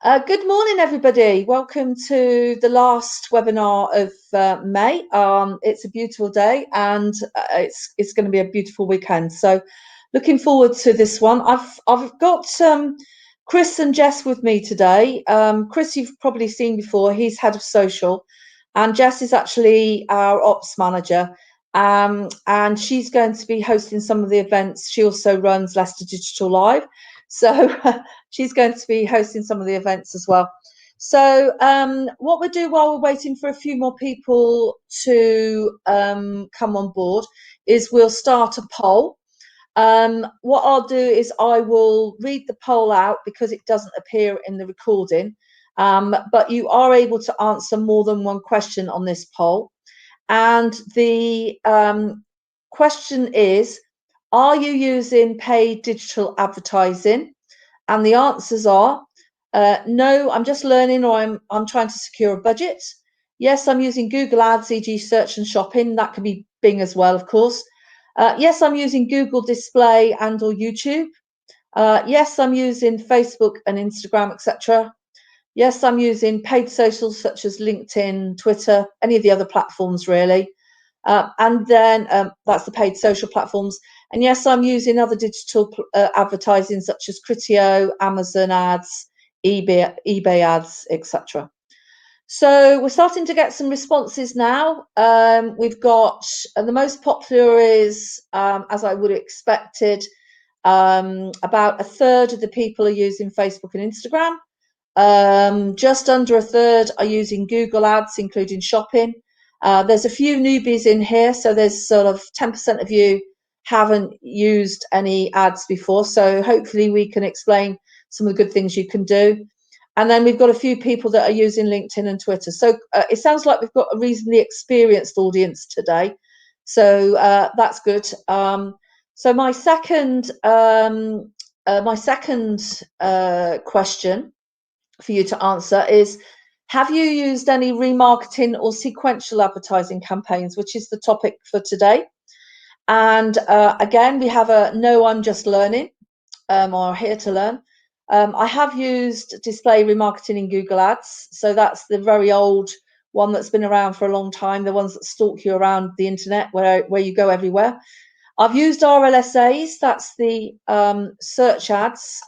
Good morning, everybody. Welcome to the last webinar of May. It's a beautiful day, and it's going to be a beautiful weekend. So, looking forward to this one. I've got Chris and Jess with me today. Chris, you've probably seen before. He's head of social, and Jess is actually our ops manager. And she's going to be hosting some of the events. She also runs Leicester Digital Live, so she's going to be hosting some of the events as well. So what we'll do while we're waiting for a few more people to come on board is we'll start a poll. What I'll do is I will read the poll out because it doesn't appear in the recording, but you are able to answer more than one question on this poll. And the question is, are you using paid digital advertising? And the answers are, no, I'm just learning, or I'm trying to secure a budget. Yes, I'm using Google Ads, e.g. search and shopping. That can be Bing as well, of course. Yes, I'm using Google Display and or YouTube. Yes, I'm using Facebook and Instagram, etc. Yes, I'm using paid socials such as LinkedIn, Twitter, any of the other platforms really. And then that's the paid social platforms. And yes, I'm using other digital advertising such as Criteo, Amazon ads, eBay ads, etc. So we're starting to get some responses now. We've got the most popular is, as I would have expected, about a third of the people are using Facebook and Instagram. Just under a third are using Google Ads, including shopping. There's a few newbies in here, so there's sort of 10% of you haven't used any ads before, so hopefully we can explain some of the good things you can do. And then we've got a few people that are using LinkedIn and Twitter. So it sounds like we've got a reasonably experienced audience today, so that's good. So my second question for you to answer is, have you used any remarketing or sequential advertising campaigns, which is the topic for today? And again, we have a no, I'm just learning, or here to learn. I have used display remarketing in Google Ads. So that's the very old one that's been around for a long time, the ones that stalk you around the internet where you go everywhere. I've used RLSAs, that's the search ads.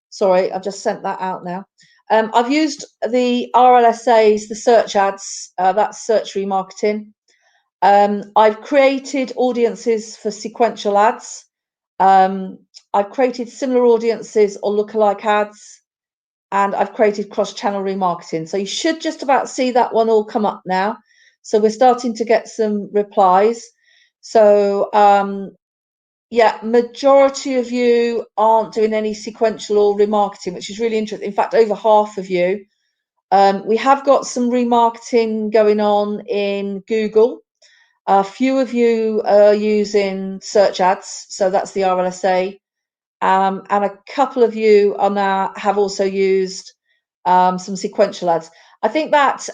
Sorry, I've just sent that out now. I've used the RLSAs, the search ads, that's search remarketing. I've created audiences for sequential ads. I've created similar audiences or lookalike ads, and I've created cross-channel remarketing. So you should just about see that one all come up now. So we're starting to get some replies. So yeah, majority of you aren't doing any sequential or remarketing, which is really interesting. In fact, over half of you. We have got some remarketing going on in Google. A few of you are using search ads, so that's the RLSA. And a couple of you are now have also used some sequential ads. I think that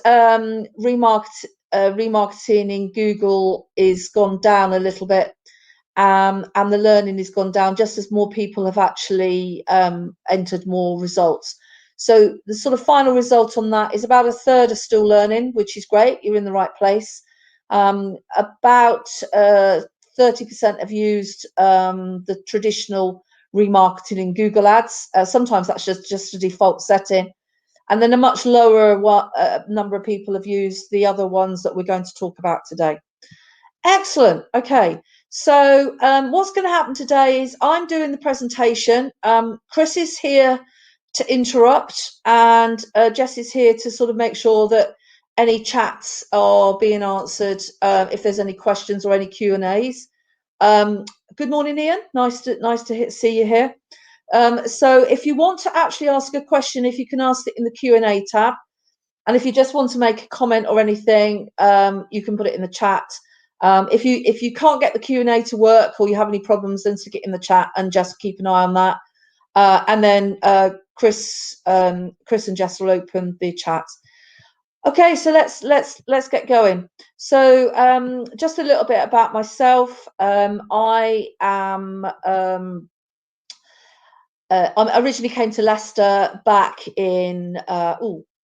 remarketing in Google is gone down a little bit, and the learning has gone down just as more people have actually entered more results. So the sort of final result on that is about a third are still learning, which is great. You're in the right place. About 30% have used the traditional remarketing in Google Ads. Sometimes that's just a default setting. And then a much lower number of people have used the other ones that we're going to talk about today. Excellent. Okay. So what's going to happen today is I'm doing the presentation. Chris is here to interrupt, and Jess is here to sort of make sure that any chats are being answered, if there's any questions or any Q&As. Good morning, Ian. Nice to see you here. So if you want to actually ask a question, if you can ask it in the Q&A tab, and if you just want to make a comment or anything, you can put it in the chat. If you can't get the Q&A to work, or you have any problems, then stick it in the chat and just keep an eye on that. And then Chris and Jess will open the chat. Okay, so let's get going. So just a little bit about myself. I am I originally came to Leicester back in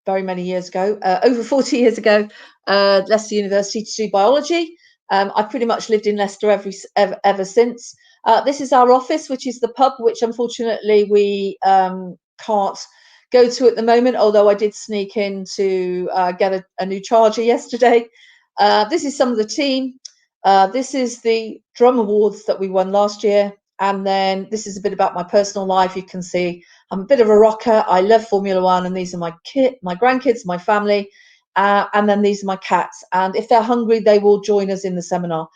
very many years ago, over 40 years ago, Leicester University to do biology. I've pretty much lived in Leicester ever since. This is our office, which is the pub, which unfortunately we can't go to at the moment, although I did sneak in to get a new charger yesterday. This is some of the team. This is the Drum Awards that we won last year. And then this is a bit about my personal life. You can see I'm a bit of a rocker. I love Formula One, and these are my grandkids, my family. And then these are my cats. And if they're hungry, they will join us in the seminar.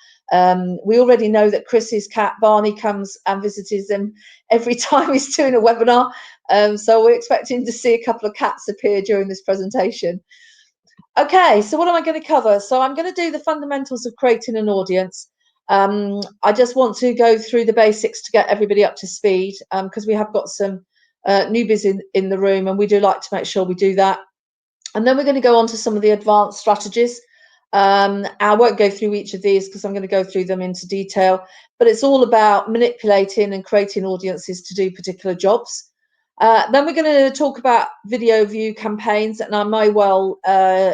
We already know that Chris's cat, Barney, comes and visits him every time he's doing a webinar. So we're expecting to see a couple of cats appear during this presentation. Okay, so what am I going to cover? So I'm going to do the fundamentals of creating an audience. I just want to go through the basics to get everybody up to speed, because we have got some newbies in the room, and we do like to make sure we do that. And then we're going to go on to some of the advanced strategies. I won't go through each of these because I'm going to go through them into detail, but it's all about manipulating and creating audiences to do particular jobs. Then we're going to talk about video view campaigns, and I may well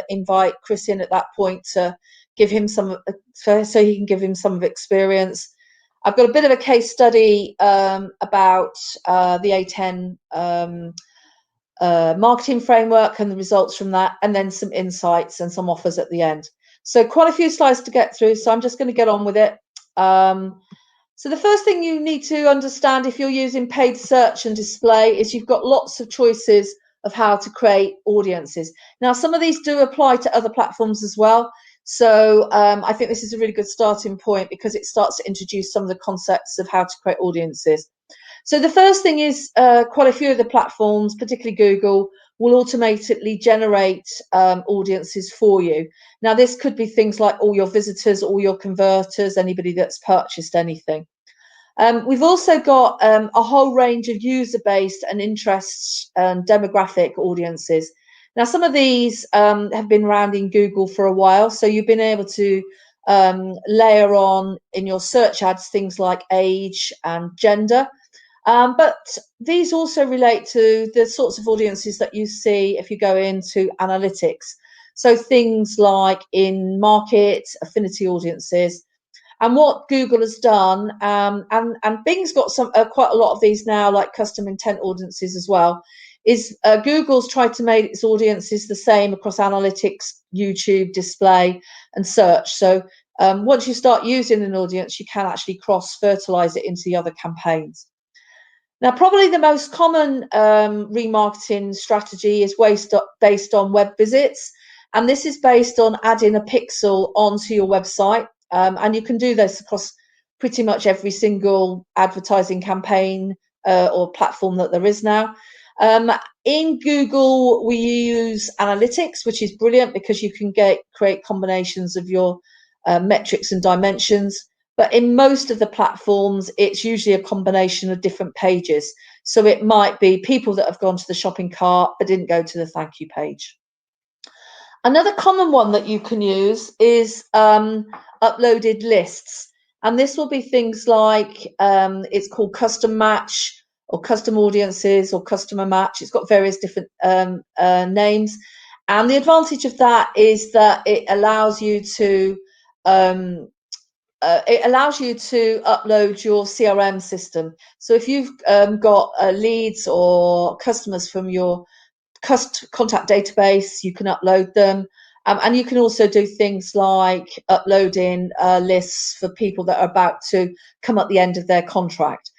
invite Chris in at that point to give him some, so he can give him some of experience. I've got a bit of a case study about the A10 marketing framework and the results from that, and then some insights and some offers at the end. So quite a few slides to get through, so I'm just going to get on with it. So the first thing you need to understand if you're using paid search and display is you've got lots of choices of how to create audiences. Now, some of these do apply to other platforms as well. So I think this is a really good starting point because it starts to introduce some of the concepts of how to create audiences. So the first thing is quite a few of the platforms, particularly Google, will automatically generate audiences for you. Now, this could be things like all your visitors, all your converters, anybody that's purchased anything. We've also got a whole range of user-based and interests and demographic audiences. Now, some of these have been around in Google for a while, so you've been able to layer on in your search ads things like age and gender. But these also relate to the sorts of audiences that you see if you go into analytics. So things like in market, affinity audiences. And what Google has done, and Bing's got some quite a lot of these now, like custom intent audiences as well, is Google's tried to make its audiences the same across analytics, YouTube, display, and search. So once you start using an audience, you can actually cross-fertilize it into the other campaigns. Now, probably the most common remarketing strategy is based on web visits, and this is based on adding a pixel onto your website, and you can do this across pretty much every single advertising campaign or platform that there is now. In Google, we use analytics, which is brilliant because you can create combinations of your metrics and dimensions. But in most of the platforms, it's usually a combination of different pages. So it might be people that have gone to the shopping cart but didn't go to the thank you page. Another common one that you can use is uploaded lists. And this will be things like, it's called custom match or custom audiences or customer match. It's got various different names. And the advantage of that is that it allows you to upload your CRM system. So if you've got leads or customers from your contact database, you can upload them. And you can also do things like uploading lists for people that are about to come at the end of their contract.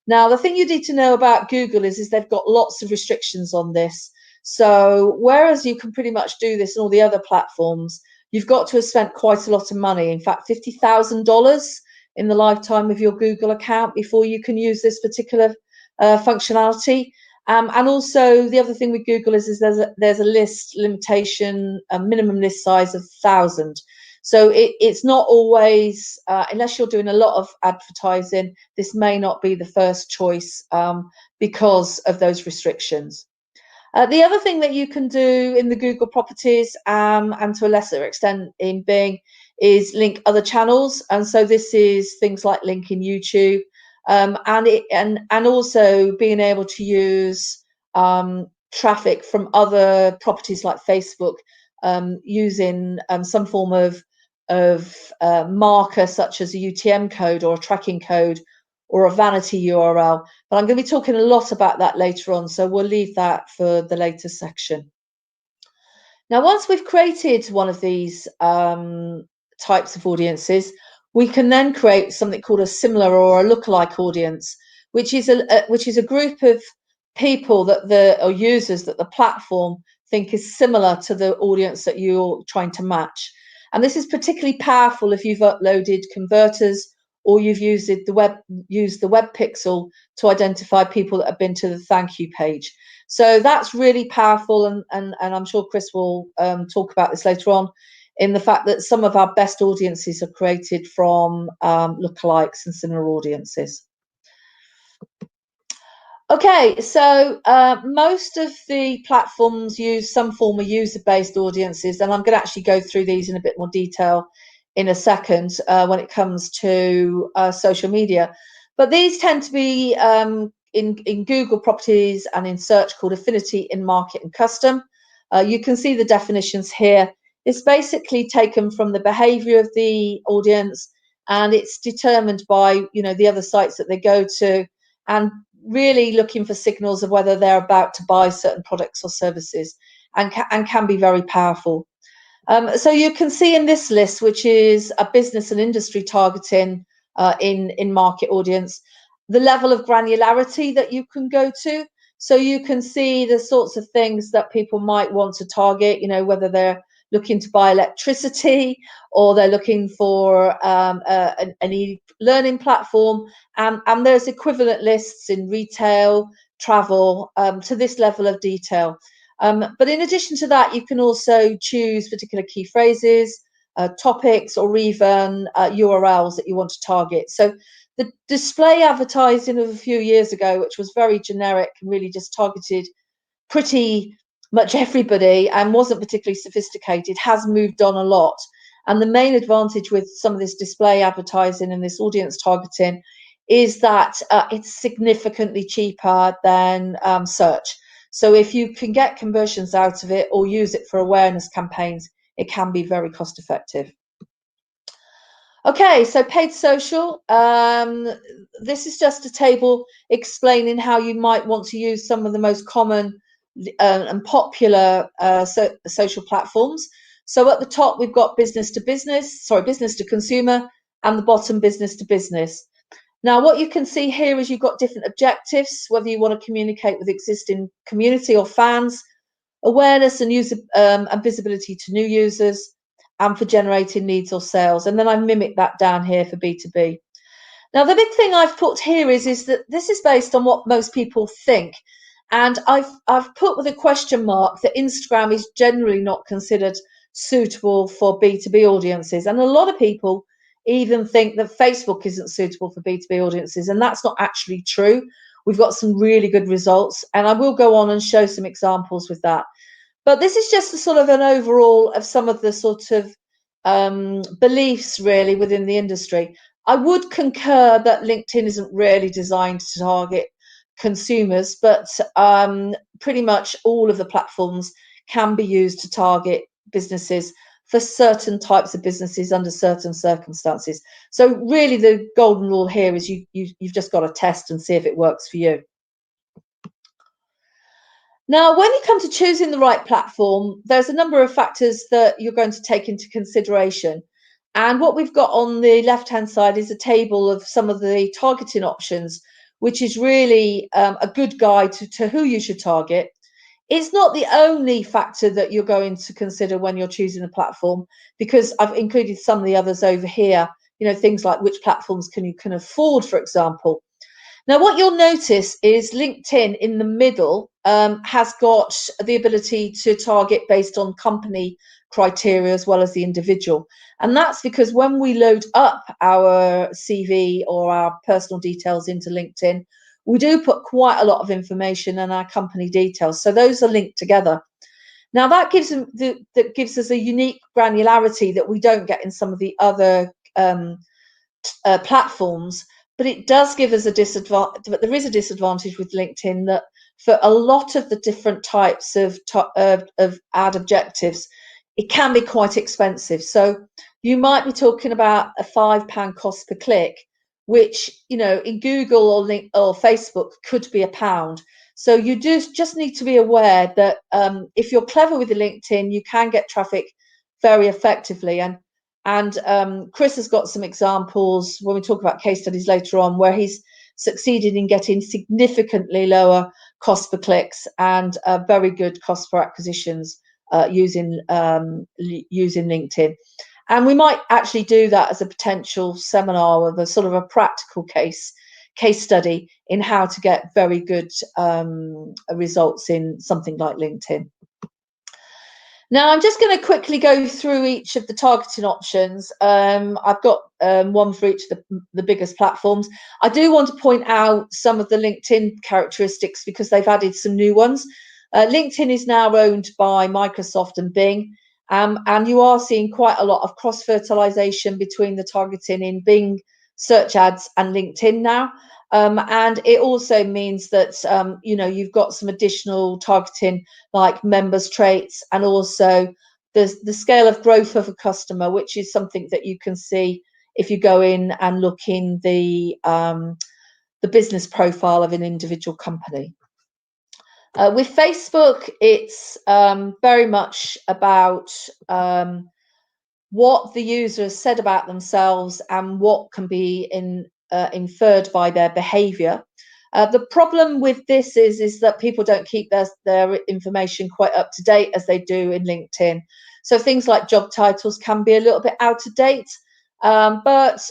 Now, the thing you need to know about Google is they've got lots of restrictions on this. So whereas you can pretty much do this on all the other platforms, you've got to have spent quite a lot of money. In fact, $50,000 in the lifetime of your Google account before you can use this particular functionality. And also the other thing with Google is there's a list limitation, a minimum list size of 1,000. So it's not always, unless you're doing a lot of advertising, this may not be the first choice because of those restrictions. The other thing that you can do in the Google properties and to a lesser extent in Bing is link other channels. And so this is things like linking YouTube. and also being able to use traffic from other properties like Facebook, using some form of marker such as a UTM code or a tracking code or a vanity URL. But I'm going to be talking a lot about that later on, so we'll leave that for the later section. Now, once we've created one of these types of audiences, we can then create something called a similar or a lookalike audience, which is a group of people or users that the platform think is similar to the audience that you're trying to match. And this is particularly powerful if you've uploaded converters or you've used the web pixel to identify people that have been to the thank you page. So that's really powerful, and I'm sure Chris will talk about this later on, in the fact that some of our best audiences are created from lookalikes and similar audiences. Okay, so most of the platforms use some form of user-based audiences, and I'm going to actually go through these in a bit more detail in a second when it comes to social media. But these tend to be in Google properties and in search called affinity, in market and custom. You can see the definitions here. It's basically taken from the behavior of the audience, and it's determined by the other sites that they go to, and really looking for signals of whether they're about to buy certain products or services, and can be very powerful. So you can see in this list, which is a business and industry targeting in market audience, the level of granularity that you can go to. So you can see the sorts of things that people might want to target, whether they're looking to buy electricity or they're looking for an e-learning platform. And there's equivalent lists in retail, travel, to this level of detail. But in addition to that, you can also choose particular key phrases, topics, or even URLs that you want to target. So the display advertising of a few years ago, which was very generic and really just targeted pretty much everybody and wasn't particularly sophisticated, has moved on a lot. And the main advantage with some of this display advertising and this audience targeting is that it's significantly cheaper than search. So if you can get conversions out of it or use it for awareness campaigns, it can be very cost effective. Okay, so paid social. This is just a table explaining how you might want to use some of the most common and popular social platforms. So at the top, we've got business to consumer, and the bottom, business to business. Now, what you can see here is you've got different objectives, whether you want to communicate with existing community or fans, awareness and user and visibility to new users, and for generating leads or sales. And then I mimic that down here for B2B. Now, the big thing I've put here is that this is based on what most people think. And I've put with a question mark that Instagram is generally not considered suitable for B2B audiences. And a lot of people even think that Facebook isn't suitable for B2B audiences. And that's not actually true. We've got some really good results. And I will go on and show some examples with that. But this is just a sort of an overall of some of the sort of beliefs really within the industry. I would concur that LinkedIn isn't really designed to target consumers, but pretty much all of the platforms can be used to target businesses for certain types of businesses under certain circumstances. So really the golden rule here is you've just got to test and see if it works for you. Now, when you come to choosing the right platform, there's a number of factors that you're going to take into consideration. And what we've got on the left-hand side is a table of some of the targeting options, which is really a good guide to who you should target. It's not the only factor that you're going to consider when you're choosing a platform, because I've included some of the others over here, things like which platforms you can afford, for example. Now, what you'll notice is LinkedIn in the middle has got the ability to target based on company criteria as well as the individual. And that's because when we load up our CV or our personal details into LinkedIn, we do put quite a lot of information in our company details. So those are linked together. Now, that gives us a unique granularity that we don't get in some of the other platforms. but it does give us a disadvantage. But there is a disadvantage with LinkedIn that for a lot of the different types of ad objectives, it can be quite expensive. So you might be talking about a £5 cost per click, which, you know, in Google or Facebook could be £1. So you just need to be aware that if you're clever with the LinkedIn, you can get traffic very effectively. And Chris has got some examples when we talk about case studies later on, where he's succeeded in getting significantly lower cost per clicks and very good cost per acquisitions using LinkedIn. And we might actually do that as a potential seminar with a sort of a practical case study in how to get very good results in something like LinkedIn. Now, I'm just going to quickly go through each of the targeting options. I've got one for each of the biggest platforms. I do want to point out some of the LinkedIn characteristics because they've added some new ones. LinkedIn is now owned by Microsoft and Bing, and you are seeing quite a lot of cross-fertilization between the targeting in Bing search ads and LinkedIn now. And it also means that, you know, you've got some additional targeting like members traits and also the scale of growth of a customer, which is something that you can see if you go in and look in the business profile of an individual company. With Facebook, it's very much about what the user has said about themselves and what can be inferred by their behavior. The problem with this is that people don't keep their information quite up to date as they do in LinkedIn. So things like job titles can be a little bit out of date. But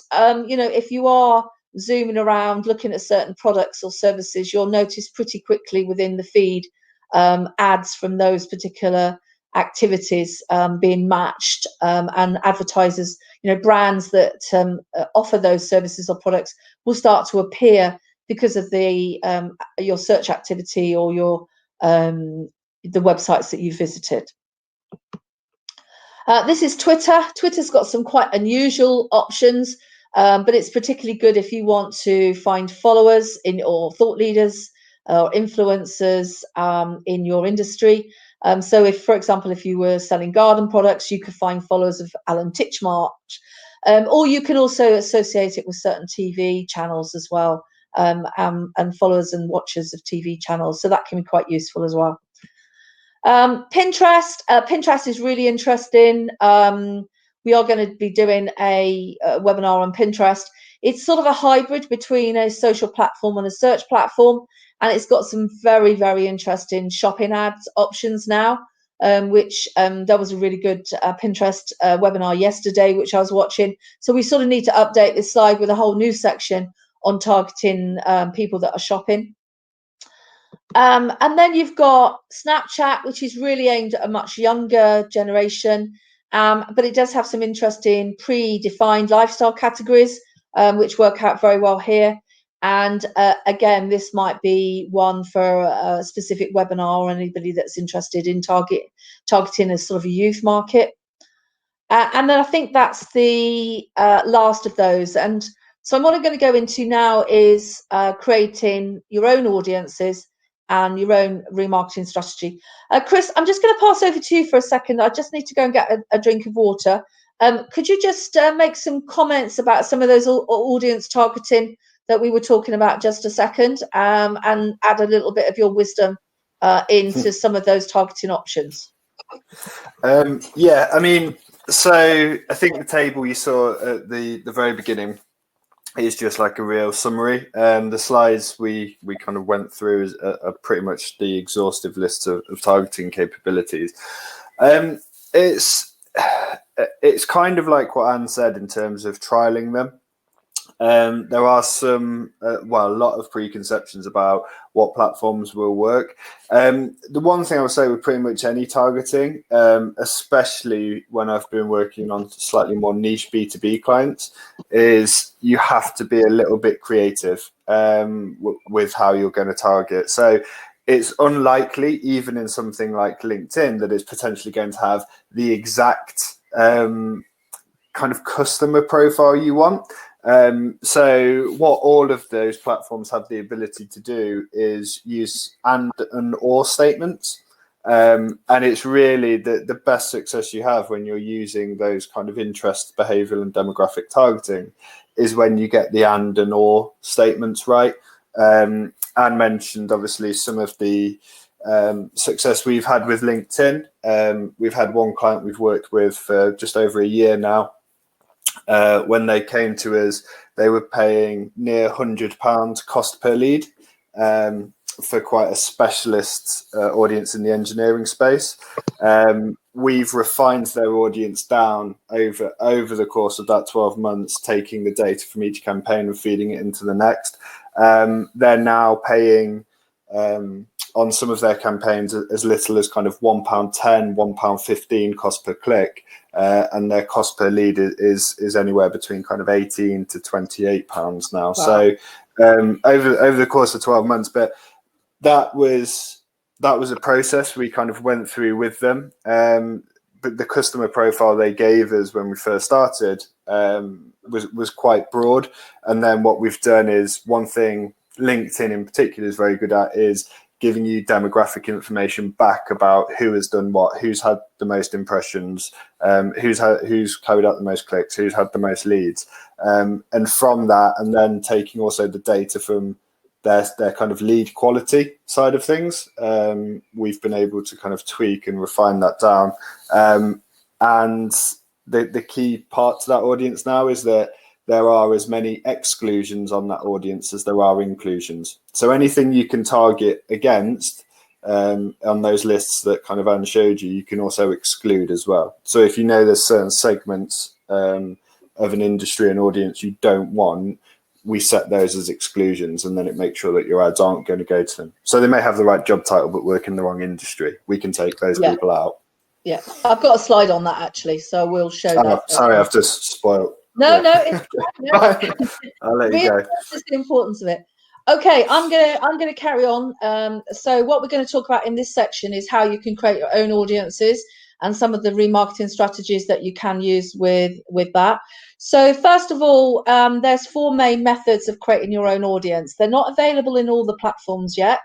you know, if you are zooming around looking at certain products or services, you'll notice pretty quickly within the feed ads from those particular activities being matched, and advertisers, you know, brands that offer those services or products will start to appear because of the your search activity or your the websites that you visited. This is Twitter. Twitter's got some quite unusual options, but it's particularly good if you want to find followers or thought leaders or influencers in your industry. So if, for example, if you were selling garden products, you could find followers of Alan Titchmarsh, or you can also associate it with certain TV channels as well, and followers and watchers of TV channels. So that can be quite useful as well. Pinterest. Pinterest is really interesting. We are going to be doing a webinar on Pinterest. It's sort of a hybrid between a social platform and a search platform, and it's got some very, very interesting shopping ads options now, which there was a really good Pinterest webinar yesterday, which I was watching. So we sort of need to update this slide with a whole new section on targeting people that are shopping. And then you've got Snapchat, which is really aimed at a much younger generation, but it does have some interesting predefined lifestyle categories, which work out very well here. And again, this might be one for a specific webinar or anybody that's interested in targeting as sort of a youth market. And then I think that's the last of those. And so what I'm going to go into now is creating your own audiences and your own remarketing strategy. Chris, I'm just going to pass over to you for a second. I just need to go and get a drink of water. Could you just make some comments about some of those audience targeting that we were talking about just a second, and add a little bit of your wisdom into some of those targeting options? Yeah, I mean, so I think the table you saw at the very beginning is just like a real summary. The slides we kind of went through are pretty much the exhaustive list of targeting capabilities. It's kind of like what Anne said in terms of trialing them. There are some, a lot of preconceptions about what platforms will work. The one thing I would say with pretty much any targeting, especially when I've been working on slightly more niche B2B clients, is you have to be a little bit creative with how you're going to target. So it's unlikely, even in something like LinkedIn, that it's potentially going to have the exact kind of customer profile you want. So what all of those platforms have the ability to do is use and or statements. And it's really the best success you have when you're using those kind of interest, behavioral and demographic targeting is when you get the and or statements right. Anne mentioned obviously some of the success we've had with LinkedIn. We've had one client we've worked with for just over a year now. When they came to us, they were paying near £100 cost per lead for quite a specialist audience in the engineering space. We've refined their audience down over the course of that 12 months, taking the data from each campaign and feeding it into the next. They're now paying on some of their campaigns as little as kind of £1.10, £1.15 cost per click. And their cost per lead is anywhere between kind of £18 to £28 now. Wow. So over the course of 12 months, but that was a process we kind of went through with them. But the customer profile they gave us when we first started was quite broad. And then what we've done is, one thing LinkedIn in particular is very good at is giving you demographic information back about who has done what, who's had the most impressions, who's carried out the most clicks, who's had the most leads. And from that, and then taking also the data from their kind of lead quality side of things, we've been able to kind of tweak and refine that down. And the key part to that audience now is that there are as many exclusions on that audience as there are inclusions. So anything you can target against on those lists that kind of Anne showed you, you can also exclude as well. So if you know there's certain segments of an industry and audience you don't want, we set those as exclusions, and then it makes sure that your ads aren't going to go to them. So they may have the right job title but work in the wrong industry. We can take those people out. Yeah, I've got a slide on that actually, so we'll show that. Sorry, I've just spoiled. No, it's I'll let you go. That's the importance of it. Okay, I'm gonna carry on. So what we're going to talk about in this section is how you can create your own audiences and some of the remarketing strategies that you can use with that. So first of all, there's 4 main methods of creating your own audience. They're not available in all the platforms yet,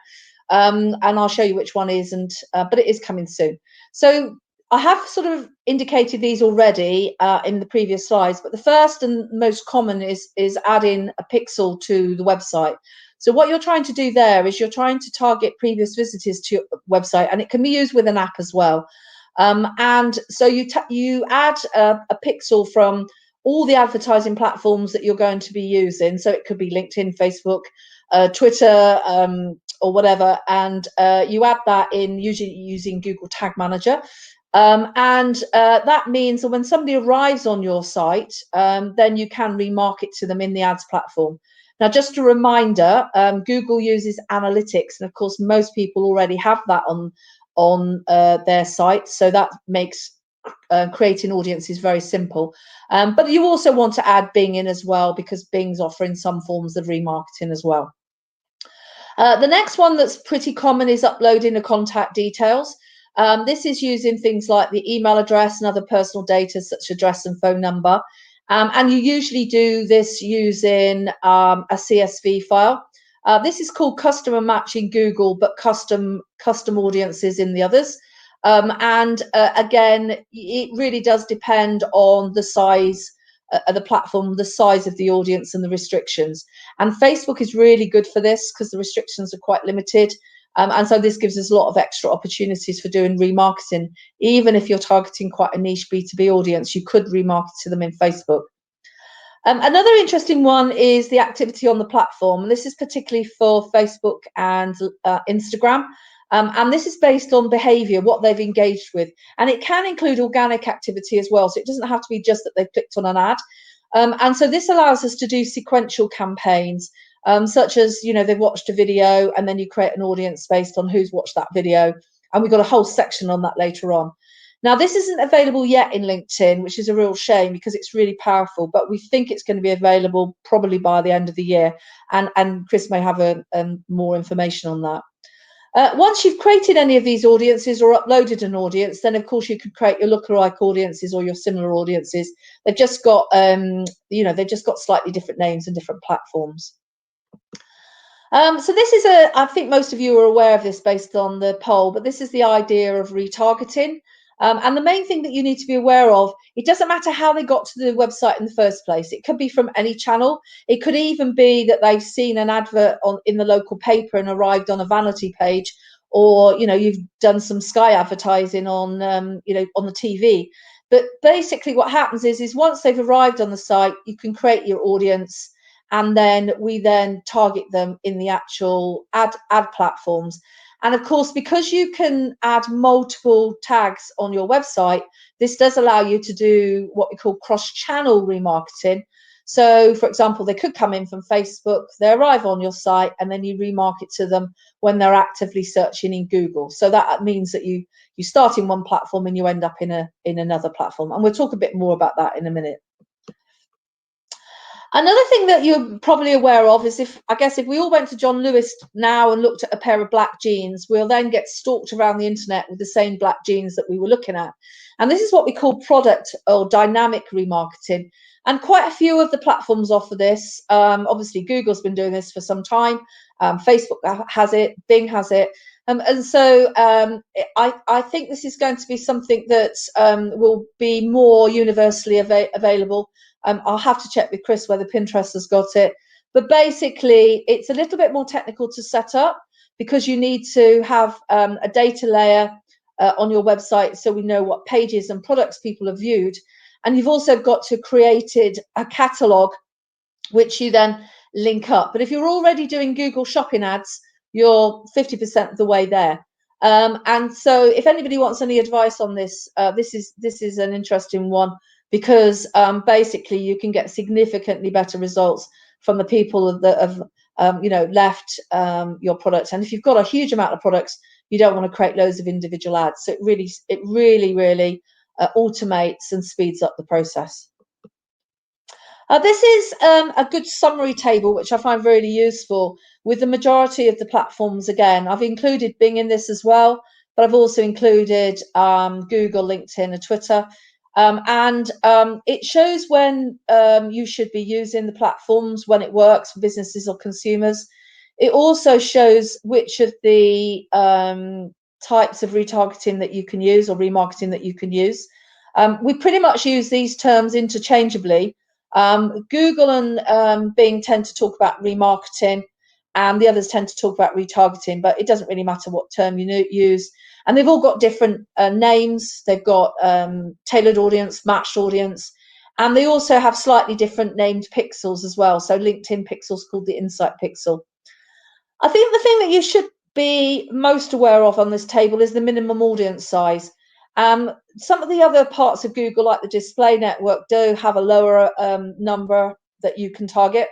and I'll show you which one isn't, but it is coming soon. So I have sort of indicated these already in the previous slides, but the first and most common is adding a pixel to the website. So what you're trying to do there is you're trying to target previous visitors to your website, and it can be used with an app as well. And so you add a pixel from all the advertising platforms that you're going to be using. So it could be LinkedIn, Facebook, Twitter, or whatever, and you add that in usually using Google Tag Manager. And that means that when somebody arrives on your site, then you can remarket to them in the ads platform. Now, just a reminder, Google uses analytics, and of course, most people already have that on their site, so that makes creating audiences very simple. But you also want to add Bing in as well, because Bing's offering some forms of remarketing as well. The next one that's pretty common is uploading the contact details. This is using things like the email address and other personal data such as address and phone number. And you usually do this using a CSV file. This is called customer match in Google, but custom audiences in the others. And again, it really does depend on the size of the platform, the size of the audience and the restrictions. And Facebook is really good for this because the restrictions are quite limited. And so this gives us a lot of extra opportunities for doing remarketing. Even if you're targeting quite a niche B2B audience, you could remarket to them in Facebook. Another interesting one is the activity on the platform. And this is particularly for Facebook and Instagram. And this is based on behavior, what they've engaged with. And it can include organic activity as well. So it doesn't have to be just that they've clicked on an ad. And so this allows us to do sequential campaigns. Such as, they've watched a video and then you create an audience based on who's watched that video. And we've got a whole section on that later on. Now, this isn't available yet in LinkedIn, which is a real shame because it's really powerful, but we think it's going to be available probably by the end of the year. And Chris may have more information on that. Once you've created any of these audiences or uploaded an audience, then of course you could create your lookalike audiences or your similar audiences. They've just got, they've just got slightly different names and different platforms. So this is I think most of you are aware of this based on the poll, but this is the idea of retargeting. And the main thing that you need to be aware of, it doesn't matter how they got to the website in the first place. It could be from any channel. It could even be that they've seen an advert in the local paper and arrived on a vanity page, or, you've done some Sky advertising on, on the TV. But basically what happens is once they've arrived on the site, you can create your audience, and then we then target them in the actual ad platforms. And of course, because you can add multiple tags on your website, this does allow you to do what we call cross-channel remarketing. So, for example, they could come in from Facebook, they arrive on your site, and then you remarket to them when they're actively searching in Google. So that means that you start in one platform and you end up in another platform. And we'll talk a bit more about that in a minute. Another thing that you're probably aware of is if we all went to John Lewis now and looked at a pair of black jeans, we'll then get stalked around the internet with the same black jeans that we were looking at. And this is what we call product or dynamic remarketing. And quite a few of the platforms offer this. Obviously, Google's been doing this for some time. Facebook has it, Bing has it. And so I think this is going to be something that will be more universally available. I'll have to check with Chris whether Pinterest has got it. But basically, it's a little bit more technical to set up because you need to have a data layer on your website so we know what pages and products people have viewed. And you've also got to create a catalog, which you then link up. But if you're already doing Google shopping ads, you're 50% of the way there. And so if anybody wants any advice on this, this is an interesting one, because basically you can get significantly better results from the people that have left your product. And if you've got a huge amount of products, you don't want to create loads of individual ads. So it really automates and speeds up the process. This is a good summary table, which I find really useful, with the majority of the platforms. Again, I've included Bing in this as well, but I've also included Google, LinkedIn, and Twitter. And it shows when you should be using the platforms, when it works for businesses or consumers. It also shows which of the types of retargeting that you can use or remarketing that you can use. We pretty much use these terms interchangeably. Google and Bing tend to talk about remarketing, and the others tend to talk about retargeting, but it doesn't really matter what term you use. And they've all got different names. They've got tailored audience, matched audience, and they also have slightly different named pixels as well. So LinkedIn pixel's called the Insight Pixel. I think the thing that you should be most aware of on this table is the minimum audience size. Some of the other parts of Google, like the display network, do have a lower number that you can target.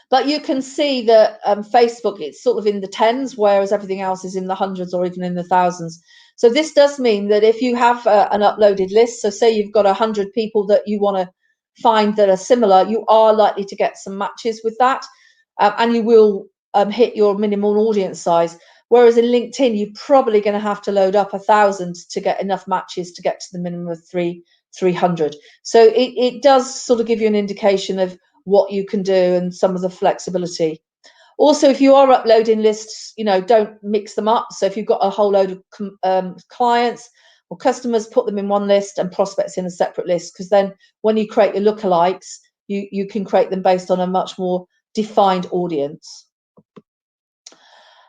But you can see that Facebook, it's sort of in the tens, whereas everything else is in the hundreds or even in the thousands. So this does mean that if you have an uploaded list, so say you've got 100 people that you want to find that are similar, you are likely to get some matches with that, and you will hit your minimum audience size. Whereas in LinkedIn, you're probably going to have to load up 1,000 to get enough matches to get to the minimum of 300. So it does sort of give you an indication of what you can do and some of the flexibility. Also, if you are uploading lists, don't mix them up. So if you've got a whole load of clients or customers, put them in one list and prospects in a separate list, because then when you create your lookalikes, you can create them based on a much more defined audience.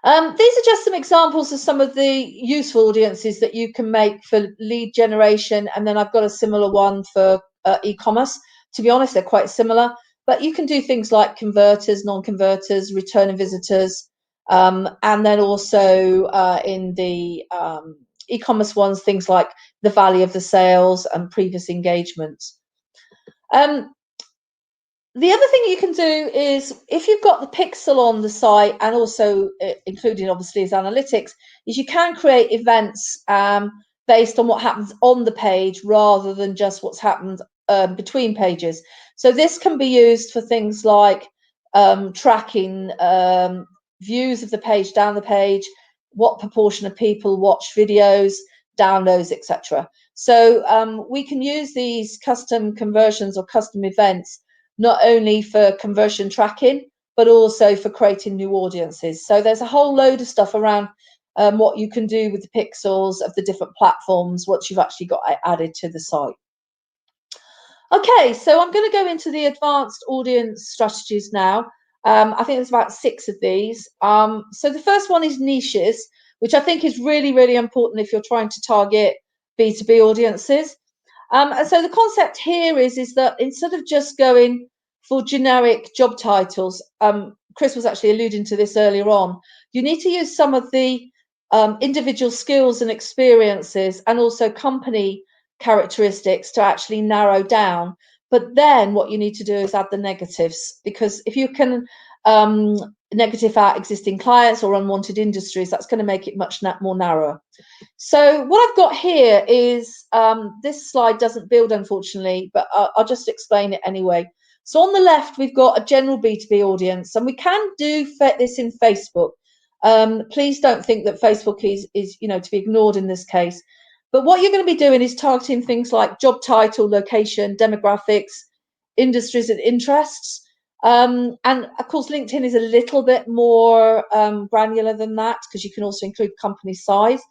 These are just some examples of some of the useful audiences that you can make for lead generation. And then I've got a similar one for e-commerce. To be honest, they're quite similar, but you can do things like converters, non-converters, returning visitors, and then also in the e-commerce ones, things like the value of the sales and previous engagements. The other thing you can do is, if you've got the pixel on the site, and also including obviously as analytics, is you can create events based on what happens on the page rather than just what's happened between pages. So this can be used for things like tracking views of the page, down the page. what proportion of people watch videos, downloads, etc. So we can use these custom conversions or custom events not only for conversion tracking, but also for creating new audiences. So there's a whole load of stuff around what you can do with the pixels of the different platforms once you've actually got it added to the site. Okay, so I'm going to go into the advanced audience strategies now. I think there's about 6 of these. So the first one is niches, which I think is really, really important if you're trying to target B2B audiences. And so the concept here is that instead of just going for generic job titles, Chris was actually alluding to this earlier on, you need to use some of the individual skills and experiences and also company characteristics to actually narrow down. But then what you need to do is add the negatives, because if you can negative out existing clients or unwanted industries, that's going to make it much more narrower. So what I've got here is, this slide doesn't build, unfortunately, but I'll just explain it anyway. So on the left, we've got a general B2B audience, and we can do this in Facebook. Please don't think that Facebook is to be ignored in this case. But what you're going to be doing is targeting things like job title, location, demographics, industries and interests. And of course, LinkedIn is a little bit more granular than that, because you can also include company size.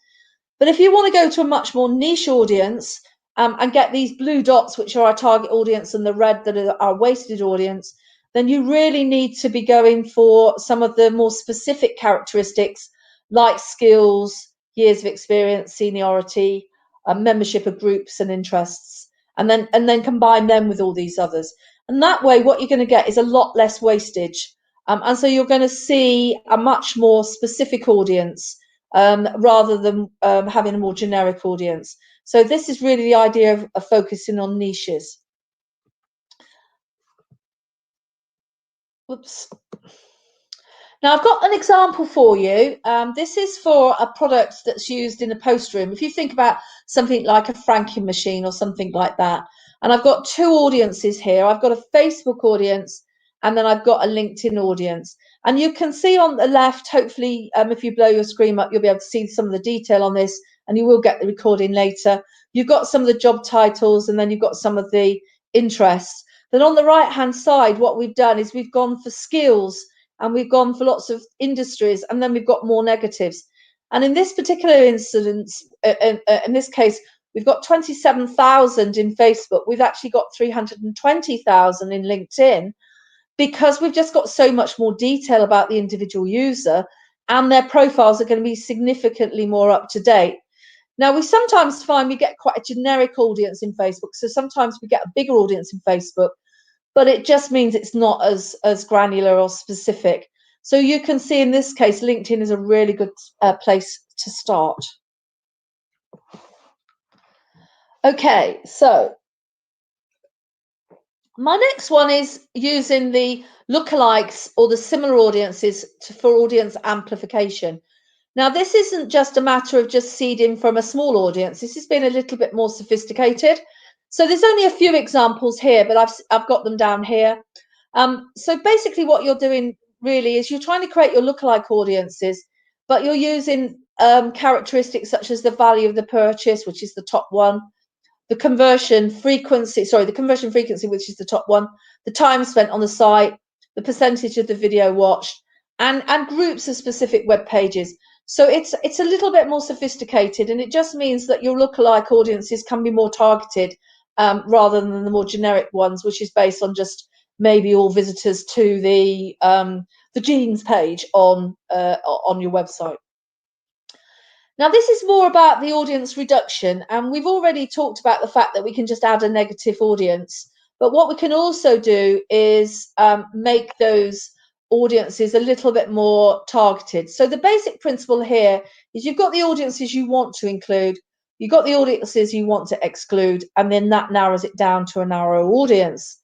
But if you want to go to a much more niche audience and get these blue dots, which are our target audience, and the red that are our wasted audience, then you really need to be going for some of the more specific characteristics like skills, years of experience, seniority, membership of groups and interests, and then combine them with all these others. And that way, what you're going to get is a lot less wastage. And so you're going to see a much more specific audience rather than having a more generic audience. So this is really the idea of focusing on niches. Whoops. Now I've got an example for you. This is for a product that's used in a post room. If you think about something like a franking machine or something like that, and I've got 2 audiences here. I've got a Facebook audience, and then I've got a LinkedIn audience. And you can see on the left, hopefully, if you blow your screen up, you'll be able to see some of the detail on this, and you will get the recording later. You've got some of the job titles, and then you've got some of the interests. Then on the right-hand side, what we've done is we've gone for skills, and we've gone for lots of industries, and then we've got more negatives. And in this particular instance, in this case, we've got 27,000 in Facebook. We've actually got 320,000 in LinkedIn, because we've just got so much more detail about the individual user, and their profiles are going to be significantly more up to date. Now, we sometimes find we get quite a generic audience in Facebook. So sometimes we get a bigger audience in Facebook, but it just means it's not as granular or specific. So you can see in this case, LinkedIn is a really good place to start. Okay, so my next one is using the lookalikes or the similar audiences for audience amplification. Now, this isn't just a matter of just seeding from a small audience. This has been a little bit more sophisticated. So there's only a few examples here, but I've got them down here. So basically what you're doing really is you're trying to create your lookalike audiences, but you're using characteristics such as the value of the purchase, which is the top one, the conversion frequency, which is the top one, the time spent on the site, the percentage of the video watched, and groups of specific web pages. So it's a little bit more sophisticated, and it just means that your lookalike audiences can be more targeted rather than the more generic ones, which is based on just maybe all visitors to the jeans page on your website. Now, this is more about the audience reduction, and we've already talked about the fact that we can just add a negative audience. But what we can also do is make those audiences a little bit more targeted. So the basic principle here is you've got the audiences you want to include, you've got the audiences you want to exclude, and then that narrows it down to a narrow audience.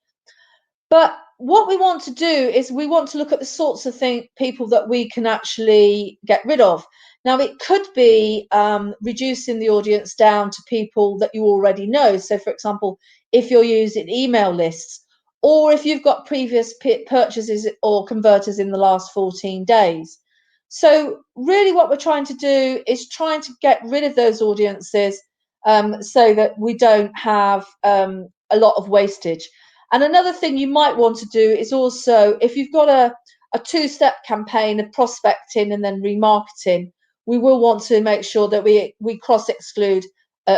But what we want to do is we want to look at the sorts of people that we can actually get rid of. Now, it could be reducing the audience down to people that you already know. So, for example, if you're using email lists, or if you've got previous purchases or converters in the last 14 days. So really what we're trying to do is trying to get rid of those audiences so that we don't have a lot of wastage. And another thing you might want to do is also, if you've got a two-step campaign of prospecting and then remarketing, we will want to make sure that we cross-exclude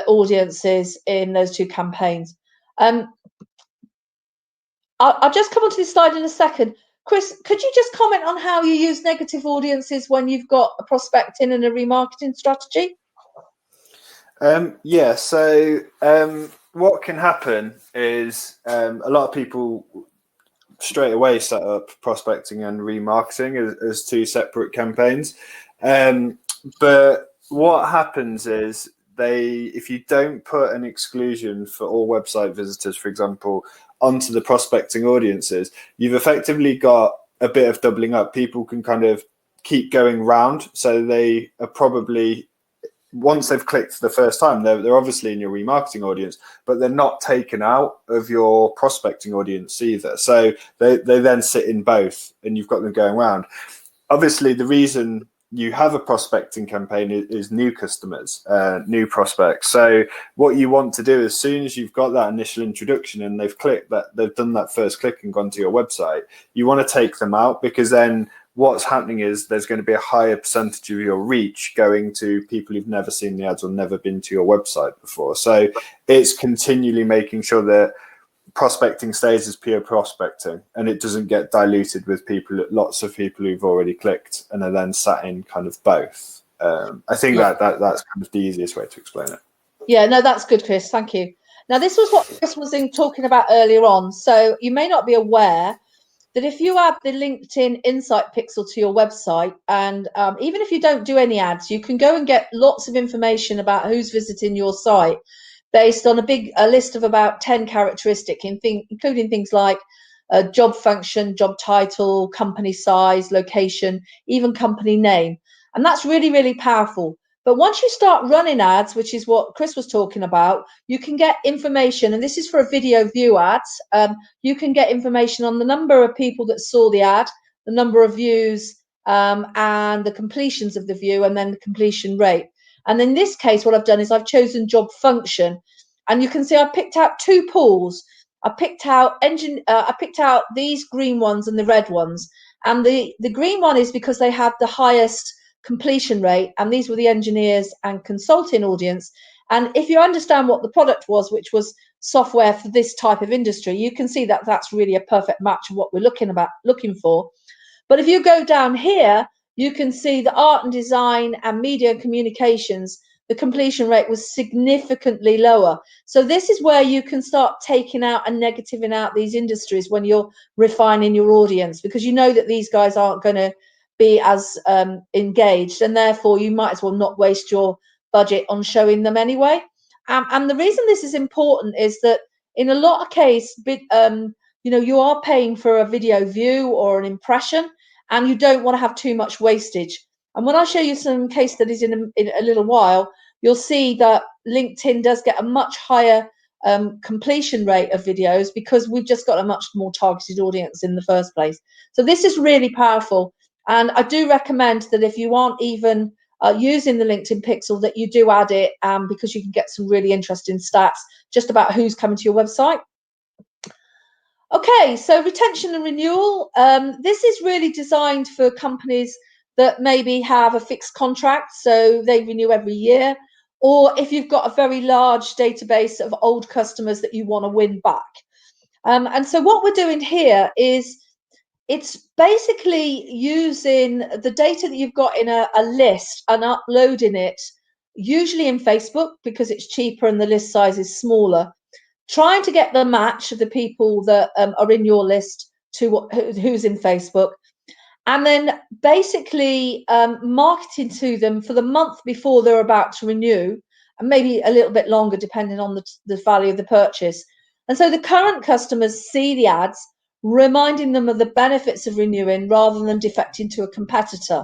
audiences in those two campaigns. I'll just come onto this slide in a second. Chris, could you just comment on how you use negative audiences when you've got a prospecting and a remarketing strategy? Yeah, so what can happen is a lot of people straight away set up prospecting and remarketing as two separate campaigns. But what happens is if you don't put an exclusion for all website visitors, for example, onto the prospecting audiences, you've effectively got a bit of doubling up. People can kind of keep going round. So they are probably, once they've clicked the first time, they're obviously in your remarketing audience, but they're not taken out of your prospecting audience either. So they then sit in both, and you've got them going around. Obviously, the reason you have a prospecting campaign is new customers, new prospects. So what you want to do, as soon as you've got that initial introduction and they've done that first click and gone to your website, you want to take them out, because then what's happening is there's going to be a higher percentage of your reach going to people who've never seen the ads or never been to your website before. So it's continually making sure that prospecting stays as pure prospecting and it doesn't get diluted with lots of people who've already clicked and are then sat in kind of both. I think that's kind of the easiest way to explain it. Yeah, no, that's good, Chris. Thank you. Now, this was what Chris was talking about earlier on. So you may not be aware that if you add the LinkedIn Insight Pixel to your website, and even if you don't do any ads, you can go and get lots of information about who's visiting your site based on a list of about 10 characteristics, including things like job function, job title, company size, location, even company name. And that's really, really powerful. But once you start running ads, which is what Chris was talking about, you can get information, and this is for a video view ads. You can get information on the number of people that saw the ad, the number of views, and the completions of the view, and then the completion rate. And in this case, what I've done is I've chosen job function, and you can see I've picked out two pools. I picked out these green ones and the red ones, and the green one is because they had the highest completion rate, and these were the engineers and consulting audience. And if you understand what the product was, which was software for this type of industry, you can see that that's really a perfect match of what we're looking for. But if you go down here, you can see the art and design and media and communications, the completion rate was significantly lower. So this is where you can start taking out and negativing out these industries when you're refining your audience, because you know that these guys aren't going to be as engaged, and therefore you might as well not waste your budget on showing them anyway. And the reason this is important is that in a lot of cases, you are paying for a video view or an impression, and you don't want to have too much wastage. And when I show you some case studies in a little while, you'll see that LinkedIn does get a much higher completion rate of videos because we've just got a much more targeted audience in the first place. So this is really powerful. And I do recommend that if you aren't even using the LinkedIn Pixel, that you do add it, because you can get some really interesting stats just about who's coming to your website. Okay, so retention and renewal. This is really designed for companies that maybe have a fixed contract, so they renew every year, or if you've got a very large database of old customers that you want to win back. And so what we're doing here is it's basically using the data that you've got in a list and uploading it, usually in Facebook because it's cheaper and the list size is smaller, trying to get the match of the people that are in your list to who's in Facebook, and then basically marketing to them for the month before they're about to renew, and maybe a little bit longer depending on the value of the purchase. And so the current customers see the ads, reminding them of the benefits of renewing rather than defecting to a competitor.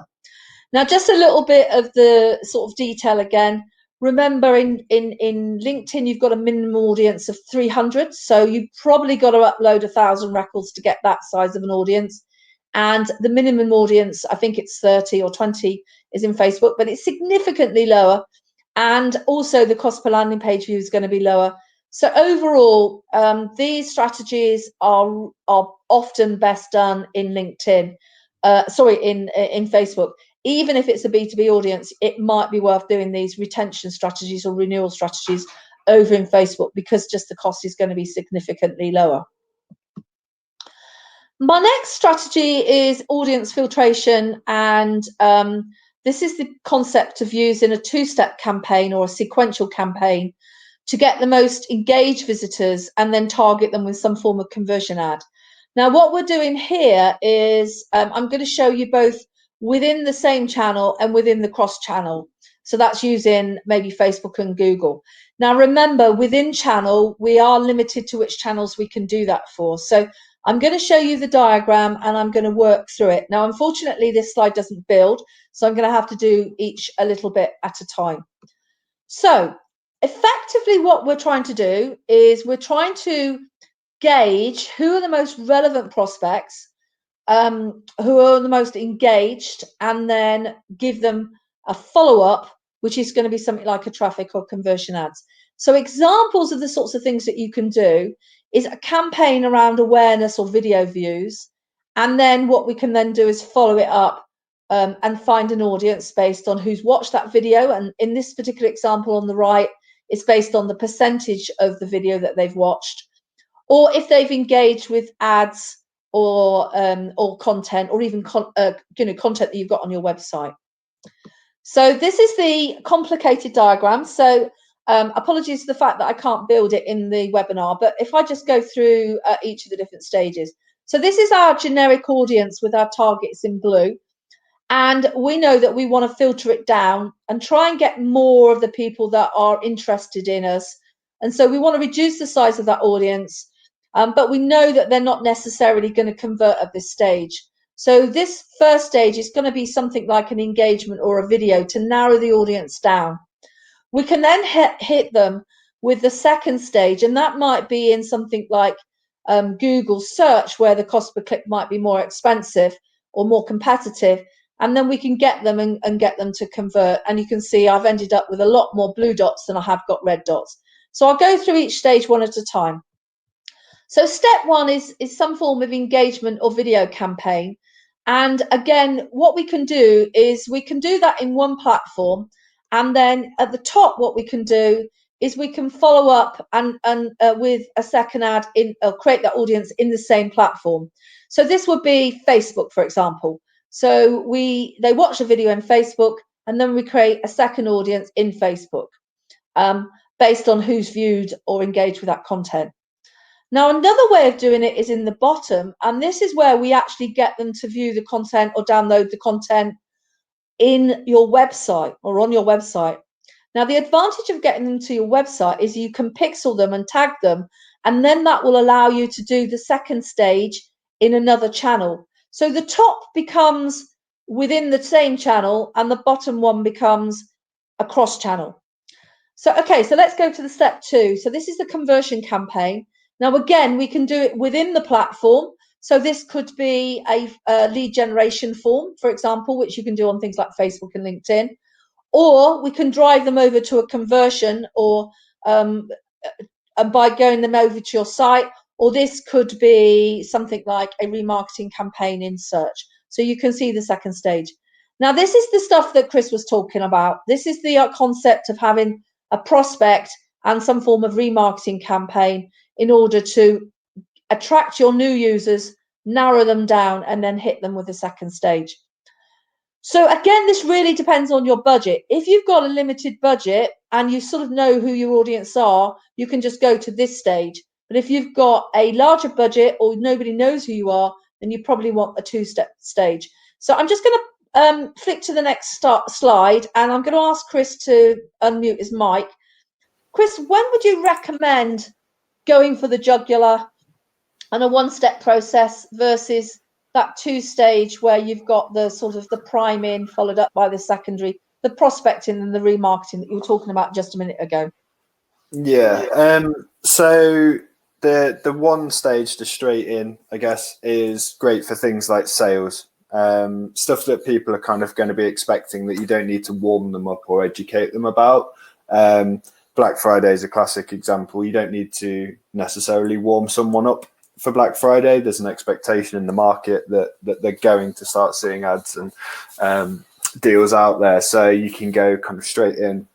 Now, just a little bit of the sort of detail again. Remember, in LinkedIn, you've got a minimum audience of 300, so you've probably got to upload 1,000 records to get that size of an audience. and the minimum audience, I think it's 30 or 20, is in Facebook, but it's significantly lower. And also the cost per landing page view is going to be lower. So overall, these strategies are often best done in LinkedIn, in Facebook. Even if it's a B2B audience, it might be worth doing these retention strategies or renewal strategies over in Facebook, because just the cost is going to be significantly lower. My next strategy is audience filtration, and this is the concept of using a two-step campaign or a sequential campaign to get the most engaged visitors and then target them with some form of conversion ad. Now, what we're doing here is I'm going to show you both within the same channel and within the cross channel. So that's using maybe Facebook and Google. Now, remember, within channel, we are limited to which channels we can do that for. So I'm going to show you the diagram and I'm going to work through it. Now, unfortunately, this slide doesn't build, so I'm going to have to do each a little bit at a time. So effectively, what we're trying to do is we're trying to gauge who are the most relevant prospects, who are the most engaged, and then give them a follow-up, which is going to be something like a traffic or conversion ads. So examples of the sorts of things that you can do is a campaign around awareness or video views. And then what we can then do is follow it up and find an audience based on who's watched that video. And in this particular example on the right, it's based on the percentage of the video that they've watched, or if they've engaged with ads or content, or even content that you've got on your website. So this is the complicated diagram. So apologies for the fact that I can't build it in the webinar, but if I just go through each of the different stages. So this is our generic audience with our targets in blue. And we know that we want to filter it down and try and get more of the people that are interested in us. And so we want to reduce the size of that audience, but we know that they're not necessarily going to convert at this stage. So this first stage is going to be something like an engagement or a video to narrow the audience down. We can then hit them with the second stage, and that might be in something like Google search, where the cost per click might be more expensive or more competitive. And then we can get them and get them to convert. And you can see I've ended up with a lot more blue dots than I have got red dots. So I'll go through each stage one at a time. So step one is some form of engagement or video campaign. And again, what we can do is we can do that in one platform. And then at the top, what we can do is we can follow up and with a second ad create that audience in the same platform. So this would be Facebook, for example. So they watch a video in Facebook, and then we create a second audience in Facebook based on who's viewed or engaged with that content. Now, another way of doing it is in the bottom, and this is where we actually get them to view the content or download the content in your website or on your website. Now, the advantage of getting them to your website is you can pixel them and tag them, and then that will allow you to do the second stage in another channel. So the top becomes within the same channel and the bottom one becomes a cross channel. So, okay, so let's go to the step two. So this is the conversion campaign. Now, again, we can do it within the platform. So this could be a lead generation form, for example, which you can do on things like Facebook and LinkedIn, or we can drive them over to a conversion or by going them over to your site. Or this could be something like a remarketing campaign in search. So you can see the second stage. Now, this is the stuff that Chris was talking about. This is the concept of having a prospect and some form of remarketing campaign in order to attract your new users, narrow them down, and then hit them with the second stage. So again, this really depends on your budget. If you've got a limited budget and you sort of know who your audience are, you can just go to this stage. But if you've got a larger budget or nobody knows who you are, then you probably want a two-step stage. So I'm just going to flick to the next slide, and I'm going to ask Chris to unmute his mic. Chris, when would you recommend going for the jugular and a one-step process versus that two-stage where you've got the sort of the priming followed up by the secondary, the prospecting and the remarketing that you were talking about just a minute ago? Yeah. So the one stage to straight in, I guess, is great for things like sales. Stuff that people are kind of going to be expecting that you don't need to warm them up or educate them about. Black Friday is a classic example. You don't need to necessarily warm someone up for Black Friday. There's an expectation in the market that they're going to start seeing ads and deals out there. So you can go kind of straight in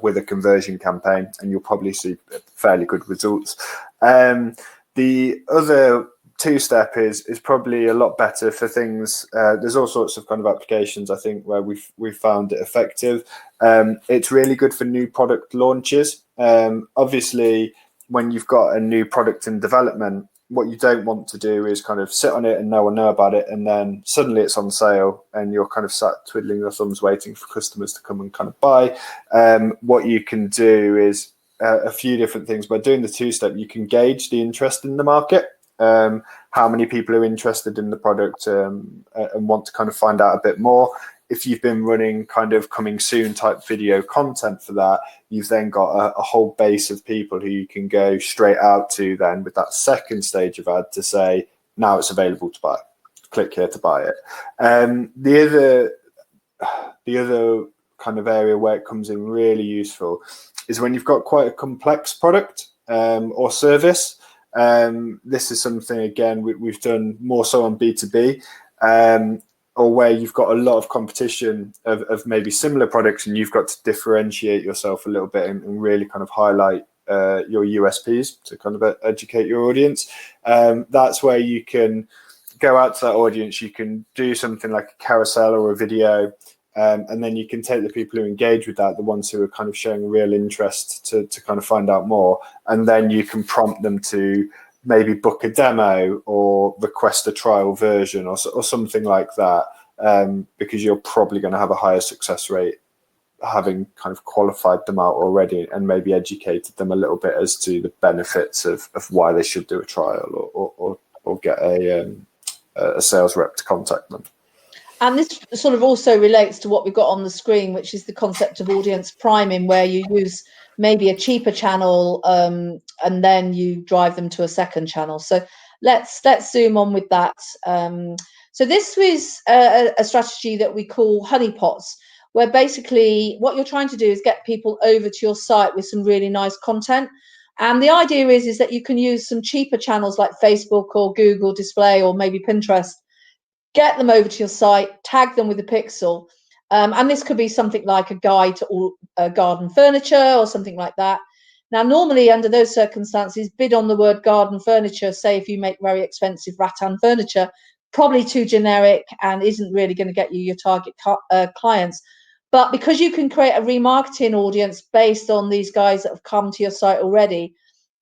with a conversion campaign, and you'll probably see fairly good results. The other two-step is probably a lot better for things. There's all sorts of kind of applications, I think, where we've found it effective. It's really good for new product launches. Obviously, when you've got a new product in development, what you don't want to do is kind of sit on it and no one know about it, and then suddenly it's on sale and you're kind of sat twiddling your thumbs waiting for customers to come and kind of buy. What you can do is a few different things. By doing the two-step, you can gauge the interest in the market, how many people are interested in the product and want to kind of find out a bit more. If you've been running kind of coming soon type video content for that, you've then got a whole base of people who you can go straight out to then with that second stage of ad to say, now it's available to buy. Click here to buy it. The other kind of area where it comes in really useful is when you've got quite a complex product or service. This is something, again, we've done more so on B2B, or where you've got a lot of competition of maybe similar products, and you've got to differentiate yourself a little bit and really kind of highlight your USPs to kind of educate your audience. That's where you can go out to that audience. You can do something like a carousel or a video, and then you can take the people who engage with that, the ones who are kind of showing real interest to kind of find out more, and then you can prompt them to maybe book a demo or request a trial version or something like that, because you're probably going to have a higher success rate having kind of qualified them out already and maybe educated them a little bit as to the benefits of why they should do a trial or get a sales rep to contact them. And this sort of also relates to what we've got on the screen, which is the concept of audience priming, where you use maybe a cheaper channel and then you drive them to a second channel. So let's zoom on with that. So this was a strategy that we call honeypots, where basically what you're trying to do is get people over to your site with some really nice content. And the idea is that you can use some cheaper channels like Facebook or Google Display or maybe Pinterest, get them over to your site, tag them with a pixel. And this could be something like a guide to all garden furniture or something like that. Now, normally under those circumstances, bid on the word garden furniture. Say if you make very expensive rattan furniture, probably too generic and isn't really going to get you your target clients. But because you can create a remarketing audience based on these guys that have come to your site already,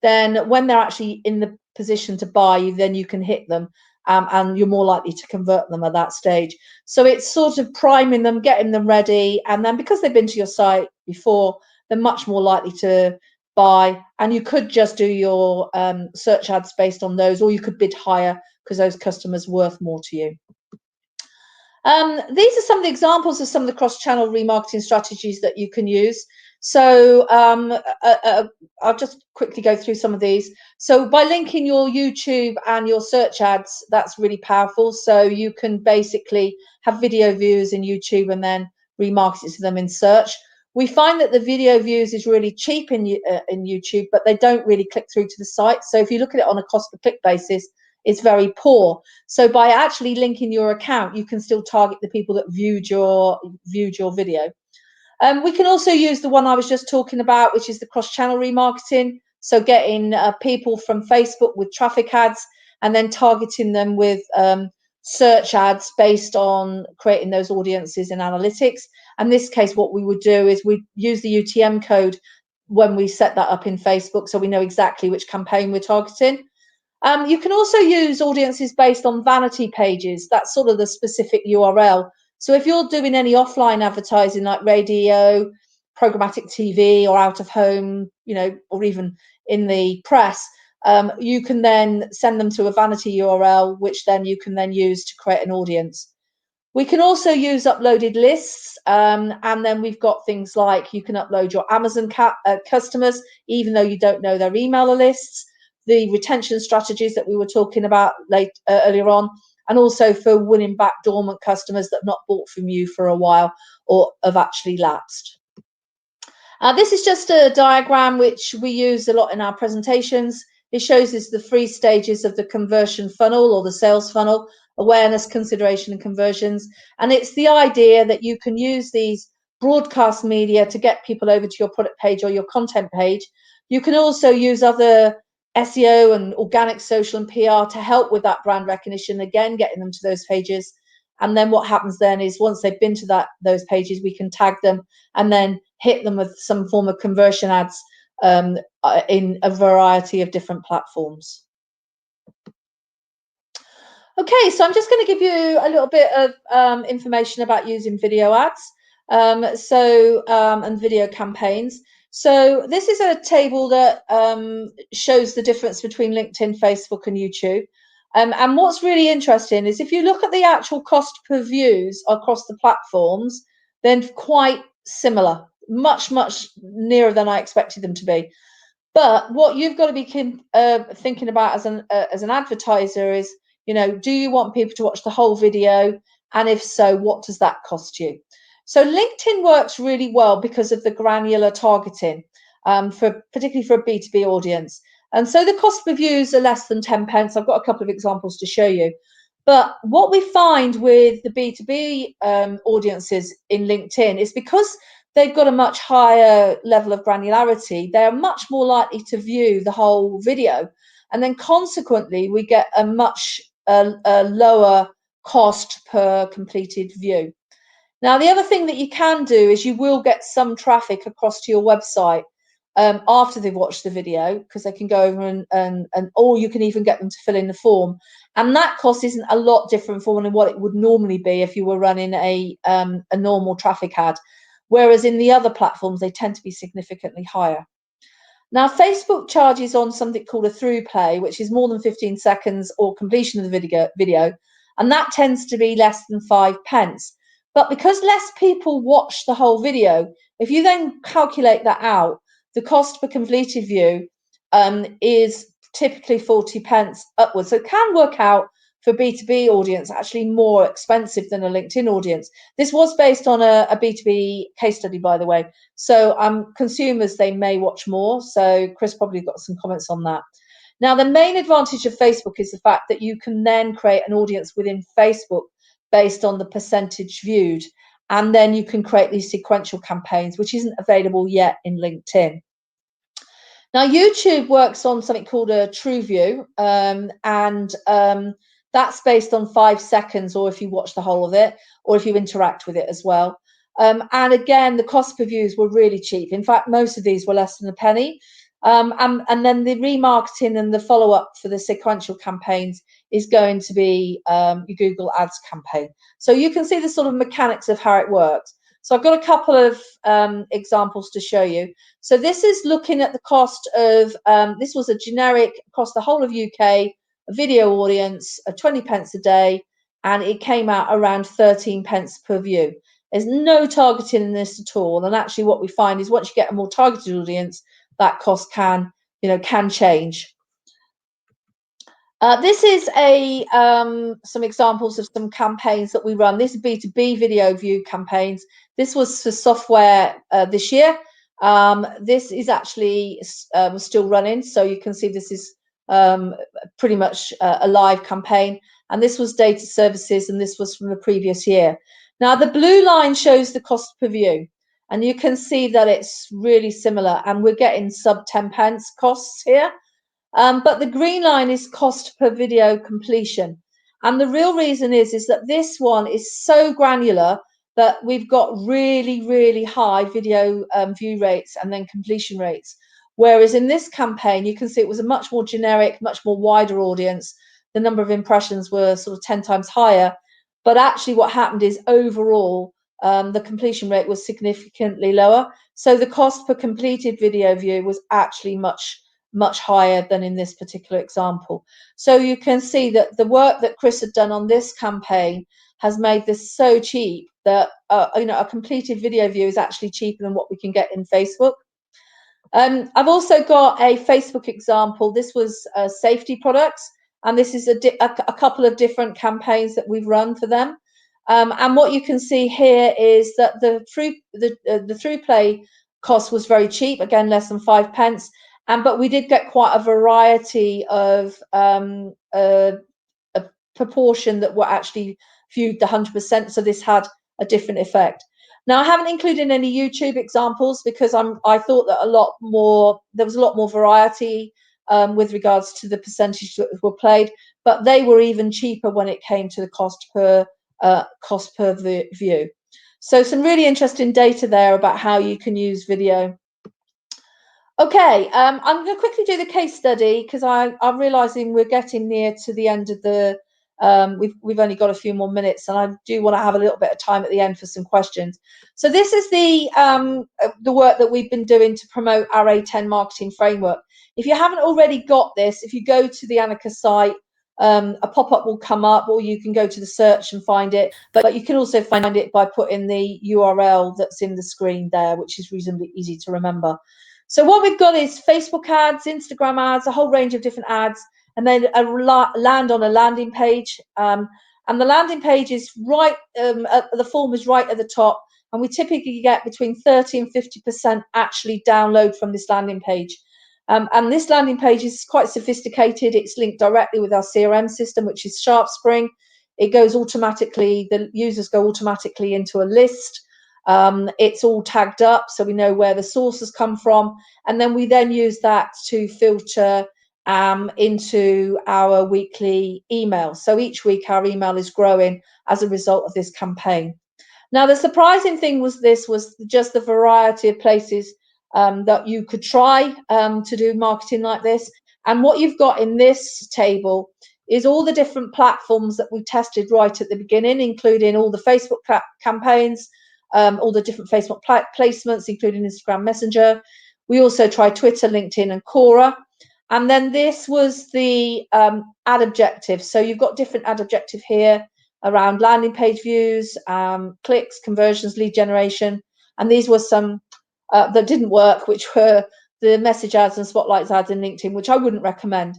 then when they're actually in the position to buy, then you can hit them. And you're more likely to convert them at that stage. So it's sort of priming them, getting them ready. And then because they've been to your site before, they're much more likely to buy. And you could just do your search ads based on those, or you could bid higher because those customers are worth more to you. These are some of the examples of some of the cross-channel remarketing strategies that you can use. So I'll just quickly go through some of these. So by linking your YouTube and your search ads, that's really powerful. So you can basically have video views in YouTube and then remarket it to them in search. We find that the video views is really cheap in YouTube, but they don't really click through to the site. So if you look at it on a cost per click basis, it's very poor. So by actually linking your account, you can still target the people that viewed your video. We can also use the one I was just talking about, which is the cross-channel remarketing. So getting people from Facebook with traffic ads and then targeting them with search ads based on creating those audiences in analytics. In this case, what we would do is we use the UTM code when we set that up in Facebook, so we know exactly which campaign we're targeting. You can also use audiences based on vanity pages. That's sort of the specific URL. So if you're doing any offline advertising like radio, programmatic TV, or out of home, or even in the press, you can then send them to a vanity URL, which then you can then use to create an audience. We can also use uploaded lists, and then we've got things like you can upload your Amazon customers, even though you don't know their email lists. the retention strategies that we were talking about earlier on, and also for winning back dormant customers that have not bought from you for a while or have actually lapsed. This is just a diagram which we use a lot in our presentations. It shows us the 3 stages of the conversion funnel or the sales funnel: awareness, consideration, and conversions. And it's the idea that you can use these broadcast media to get people over to your product page or your content page. You can also use other SEO and organic social and PR to help with that brand recognition, again, getting them to those pages. And then what happens then is once they've been to those pages, we can tag them and then hit them with some form of conversion ads in a variety of different platforms. Okay, so I'm just going to give you a little bit of information about using video ads and video campaigns. So this is a table that shows the difference between LinkedIn, Facebook, and YouTube. And what's really interesting is if you look at the actual cost per views across the platforms, then quite similar, much nearer than I expected them to be. But what you've got to be thinking about as an advertiser is, do you want people to watch the whole video? And if so, what does that cost you? So LinkedIn works really well because of the granular targeting, particularly for a B2B audience. And so the cost per views are less than 10 pence. I've got a couple of examples to show you. But what we find with the B2B audiences in LinkedIn is because they've got a much higher level of granularity, they're much more likely to view the whole video. And then consequently, we get a much lower cost per completed view. Now, the other thing that you can do is you will get some traffic across to your website after they've watched the video, because they can go over and or you can even get them to fill in the form. And that cost isn't a lot different from what it would normally be if you were running a normal traffic ad. Whereas in the other platforms, they tend to be significantly higher. Now, Facebook charges on something called a through play, which is more than 15 seconds or completion of the video, and that tends to be less than 5 pence. But because less people watch the whole video, if you then calculate that out, the cost per completed view is typically 40 pence upwards. So it can work out for B2B audience actually more expensive than a LinkedIn audience. This was based on a B2B case study, by the way. So consumers, they may watch more. So Chris probably got some comments on that. Now, the main advantage of Facebook is the fact that you can then create an audience within Facebook based on the percentage viewed. And then you can create these sequential campaigns, which isn't available yet in LinkedIn. Now, YouTube works on something called a true view, and that's based on 5 seconds, or if you watch the whole of it, or if you interact with it as well. And again, the cost per views were really cheap. In fact, most of these were less than a penny. And then the remarketing and the follow-up for the sequential campaigns is going to be your Google Ads campaign. So you can see the sort of mechanics of how it works. So I've got a couple of examples to show you. So this is looking at the cost of, this was a generic across the whole of UK, a video audience of 20 pence a day, and it came out around 13 pence per view. There's no targeting in this at all. And actually what we find is once you get a more targeted audience, that cost can change. This is some examples of some campaigns that we run. This is B2B video view campaigns. This was for software this year. This is actually still running, so you can see this is pretty much a live campaign. And this was data services, and this was from the previous year. Now, the blue line shows the cost per view. And you can see that it's really similar, and we're getting sub 10 pence costs here. But the green line is cost per video completion. And the real reason is that this one is so granular that we've got really, really high video view rates and then completion rates. Whereas in this campaign, you can see it was a much more generic, much more wider audience. The number of impressions were sort of 10 times higher. But actually what happened is overall, the completion rate was significantly lower. So the cost per completed video view was actually much higher than in this particular example. So you can see that the work that Chris had done on this campaign has made this so cheap that a completed video view is actually cheaper than what we can get in Facebook. I've also got a Facebook example. This was safety products, and this is a couple of different campaigns that we've run for them. And what you can see here is that the through play cost was very cheap, again less than 5 pence, but we did get quite a variety of a proportion that were actually viewed the 100%. So this had a different effect. Now, I haven't included any YouTube examples because I thought that there was a lot more variety with regards to the percentage that were played, but they were even cheaper when it came to the cost per view. So some really interesting data there about how you can use video. Okay, I'm going to quickly do the case study because I'm realizing we're getting near to the end of the. We've only got a few more minutes, and I do want to have a little bit of time at the end for some questions. So this is the work that we've been doing to promote our A10 marketing framework. If you haven't already got this, if you go to the Annika site, a pop-up will come up, or you can go to the search and find it. But you can also find it by putting the URL that's in the screen there, which is reasonably easy to remember. So what we've got is Facebook ads, Instagram ads, a whole range of different ads, and then land on a landing page. And the landing page is right, the form is right at the top, and we typically get between 30 and 50% actually download from this landing page. And this landing page is quite sophisticated. It's linked directly with our CRM system, which is SharpSpring. It goes automatically, the users go automatically into a list. It's all tagged up, so we know where the sources come from, and then we use that to filter into our weekly email. So each week our email is growing as a result of this campaign. Now, the surprising thing was just the variety of places that you could try to do marketing like this. And what you've got in this table is all the different platforms that we tested right at the beginning, including all the Facebook campaigns, all the different Facebook placements, including Instagram Messenger. We also tried Twitter, LinkedIn, and Quora. And then this was the ad objective. So you've got different ad objective here around landing page views, clicks, conversions, lead generation. And these were some that didn't work, which were the message ads and spotlights ads in LinkedIn, which I wouldn't recommend.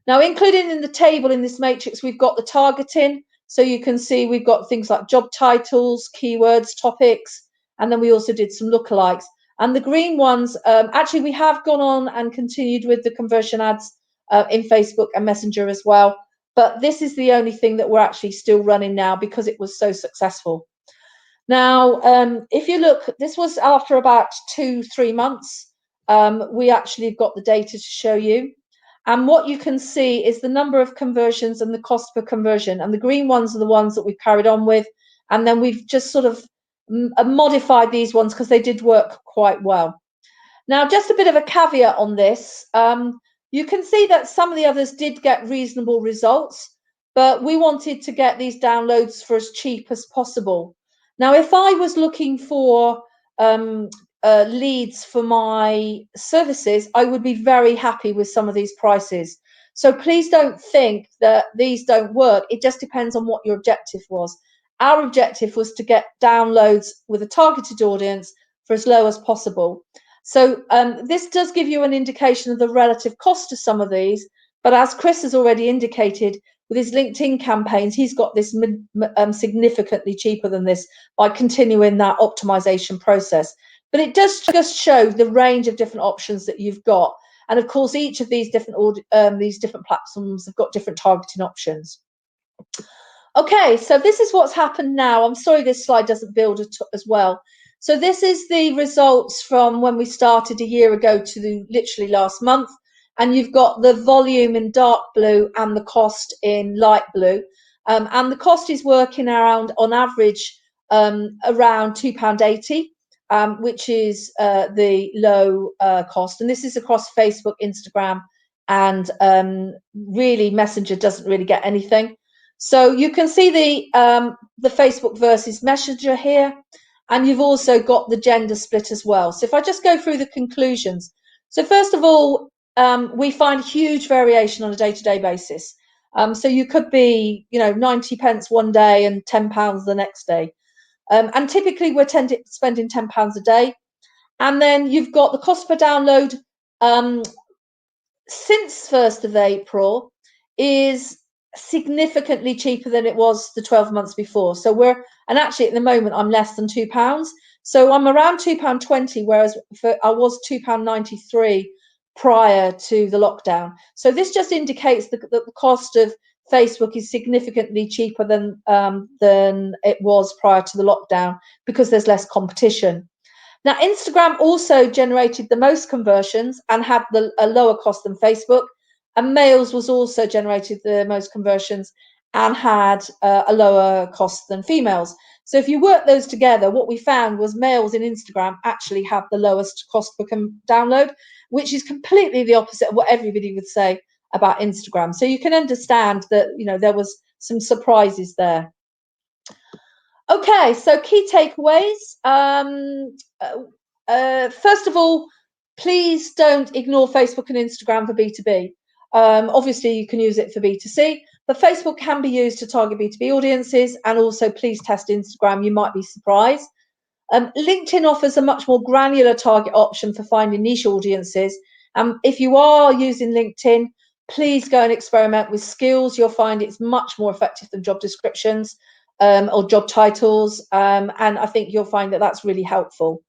Now, included in the table in this matrix, we've got the targeting. So you can see we've got things like job titles, keywords, topics, and then we also did some lookalikes. And the green ones, actually, we have gone on and continued with the conversion ads in Facebook and Messenger as well. But this is the only thing that we're actually still running now because it was so successful. Now, if you look, this was after about 2-3 months. We actually got the data to show you. And what you can see is the number of conversions and the cost per conversion. And the green ones are the ones that we've carried on with. And then we've just sort of modified these ones because they did work quite well. Now, just a bit of a caveat on this. You can see that some of the others did get reasonable results, but we wanted to get these downloads for as cheap as possible. Now, if I was looking for leads for my services, I would be very happy with some of these prices. So please don't think that these don't work. It just depends on what your objective was. Our objective was to get downloads with a targeted audience for as low as possible. So this does give you an indication of the relative cost of some of these. But as Chris has already indicated, with his LinkedIn campaigns, he's got this significantly cheaper than this by continuing that optimization process. But it does just show the range of different options that you've got. And of course, each of these different platforms have got different targeting options. Okay, so this is what's happened now. I'm sorry this slide doesn't build as well. So this is the results from when we started a year ago to literally last month. And you've got the volume in dark blue and the cost in light blue. And the cost is working around, on average, around £2.80. Which is the low cost. And this is across Facebook, Instagram, and really Messenger doesn't really get anything. So you can see the Facebook versus Messenger here. And you've also got the gender split as well. So if I just go through the conclusions. So first of all, we find huge variation on a day-to-day basis. So you could be, 90 pence one day and £10 the next day. And typically we're spending £10 a day. And then you've got the cost per download since 1st of April is significantly cheaper than it was the 12 months before. So and actually at the moment I'm less than £2. So I'm around £2.20, whereas I was £2.93 prior to the lockdown. So this just indicates that the cost of Facebook is significantly cheaper than it was prior to the lockdown, because there's less competition. Now, Instagram also generated the most conversions and had a lower cost than Facebook, and Males was also generated the most conversions and had a lower cost than Females. So if you work those together, what we found was Males in Instagram actually have the lowest cost per download, which is completely the opposite of what everybody would say about Instagram. So you can understand that, you know, there was some surprises there. Okay, so key takeaways. First of all, please don't ignore Facebook and Instagram for B2B. Obviously, you can use it for B2C, but Facebook can be used to target B2B audiences, and also please test Instagram. You might be surprised. LinkedIn offers a much more granular target option for finding niche audiences. If you are using LinkedIn, please go and experiment with skills. You'll find it's much more effective than job descriptions or job titles. And I think you'll find that that's really helpful.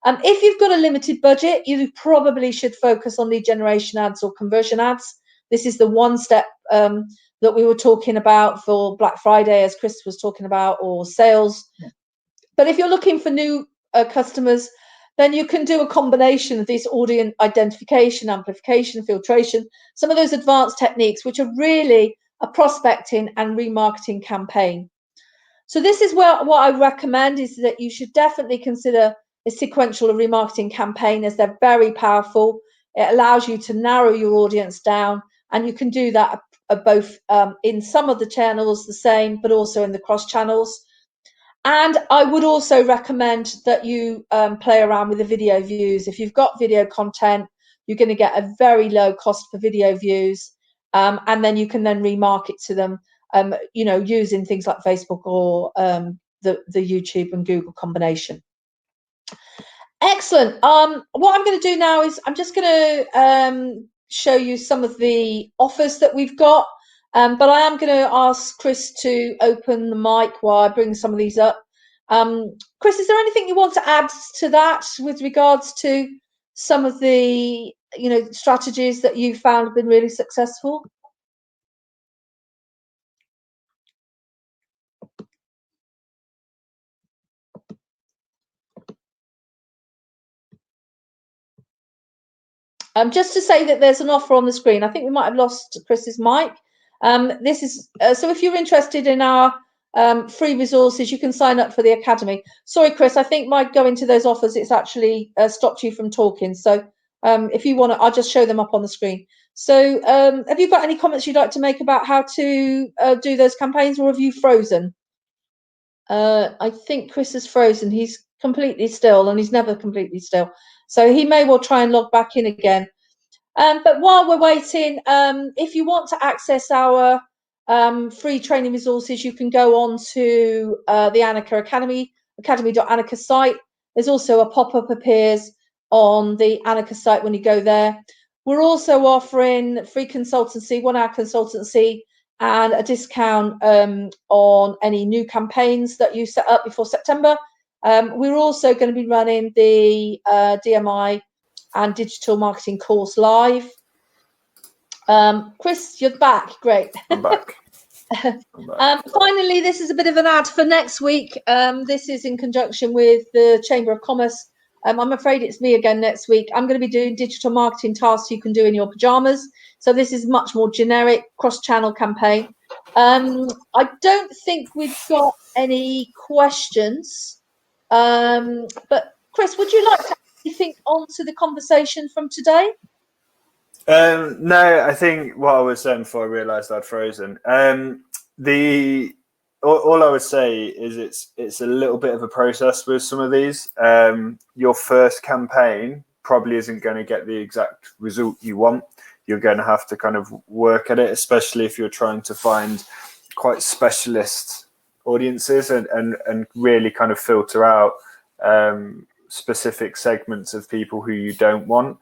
If you've got a limited budget, you probably should focus on lead generation ads or conversion ads. This is the one step that we were talking about for Black Friday, as Chris was talking about, or sales. But if you're looking for new customers, then you can do a combination of these audience identification, amplification, filtration, some of those advanced techniques, which are really a prospecting and remarketing campaign. So this is where what I recommend is that you should definitely consider a sequential remarketing campaign, as they're very powerful. It allows you to narrow your audience down, and you can do that both in some of the channels the same, but also in the cross channels. And I would also recommend that you play around with the video views. If you've got video content, you're going to get a very low cost for video views, and then you can then remarket to them, you know, using things like Facebook or the YouTube and Google combination. Excellent. What I'm going to do now is I'm just going to show you some of the offers that we've got. But I am going to ask Chris to open the mic while I bring some of these up. Chris, is there anything you want to add to that with regards to some of the, you know, strategies that you found have been really successful? Just to say that there's an offer on the screen. I think we might have lost Chris's mic. This is so if you're interested in our free resources, you can sign up for the Academy. Sorry, Chris, I think by going to those offers, it's actually stopped you from talking. So if you want to, I'll just show them up on the screen. So have you got any comments you'd like to make about how to do those campaigns, or have you frozen? I think Chris is frozen. He's completely still, and he's never completely still. So he may well try and log back in again. But while we're waiting, if you want to access our free training resources, you can go on to the Annika Academy, academy.annika site. There's also a pop-up appears on the Annika site when you go there. We're also offering free consultancy, 1 hour consultancy, and a discount on any new campaigns that you set up before September. We're also going to be running the DMI and digital marketing course live. Chris, you're back. Great. I'm back. Finally, this is a bit of an ad for next week. This is in conjunction with the Chamber of Commerce. I'm afraid it's me again next week. I'm going to be doing digital marketing tasks you can do in your pajamas. So this is much more generic cross-channel campaign. I don't think we've got any questions. But Chris, would you like to think on to the conversation from today? No, I think what I was saying before I realised I'd frozen. All I would say is it's a little bit of a process with some of these. Your first campaign probably isn't going to get the exact result you want. You're going to have to kind of work at it, especially if you're trying to find quite specialist audiences and really kind of filter out specific segments of people who you don't want.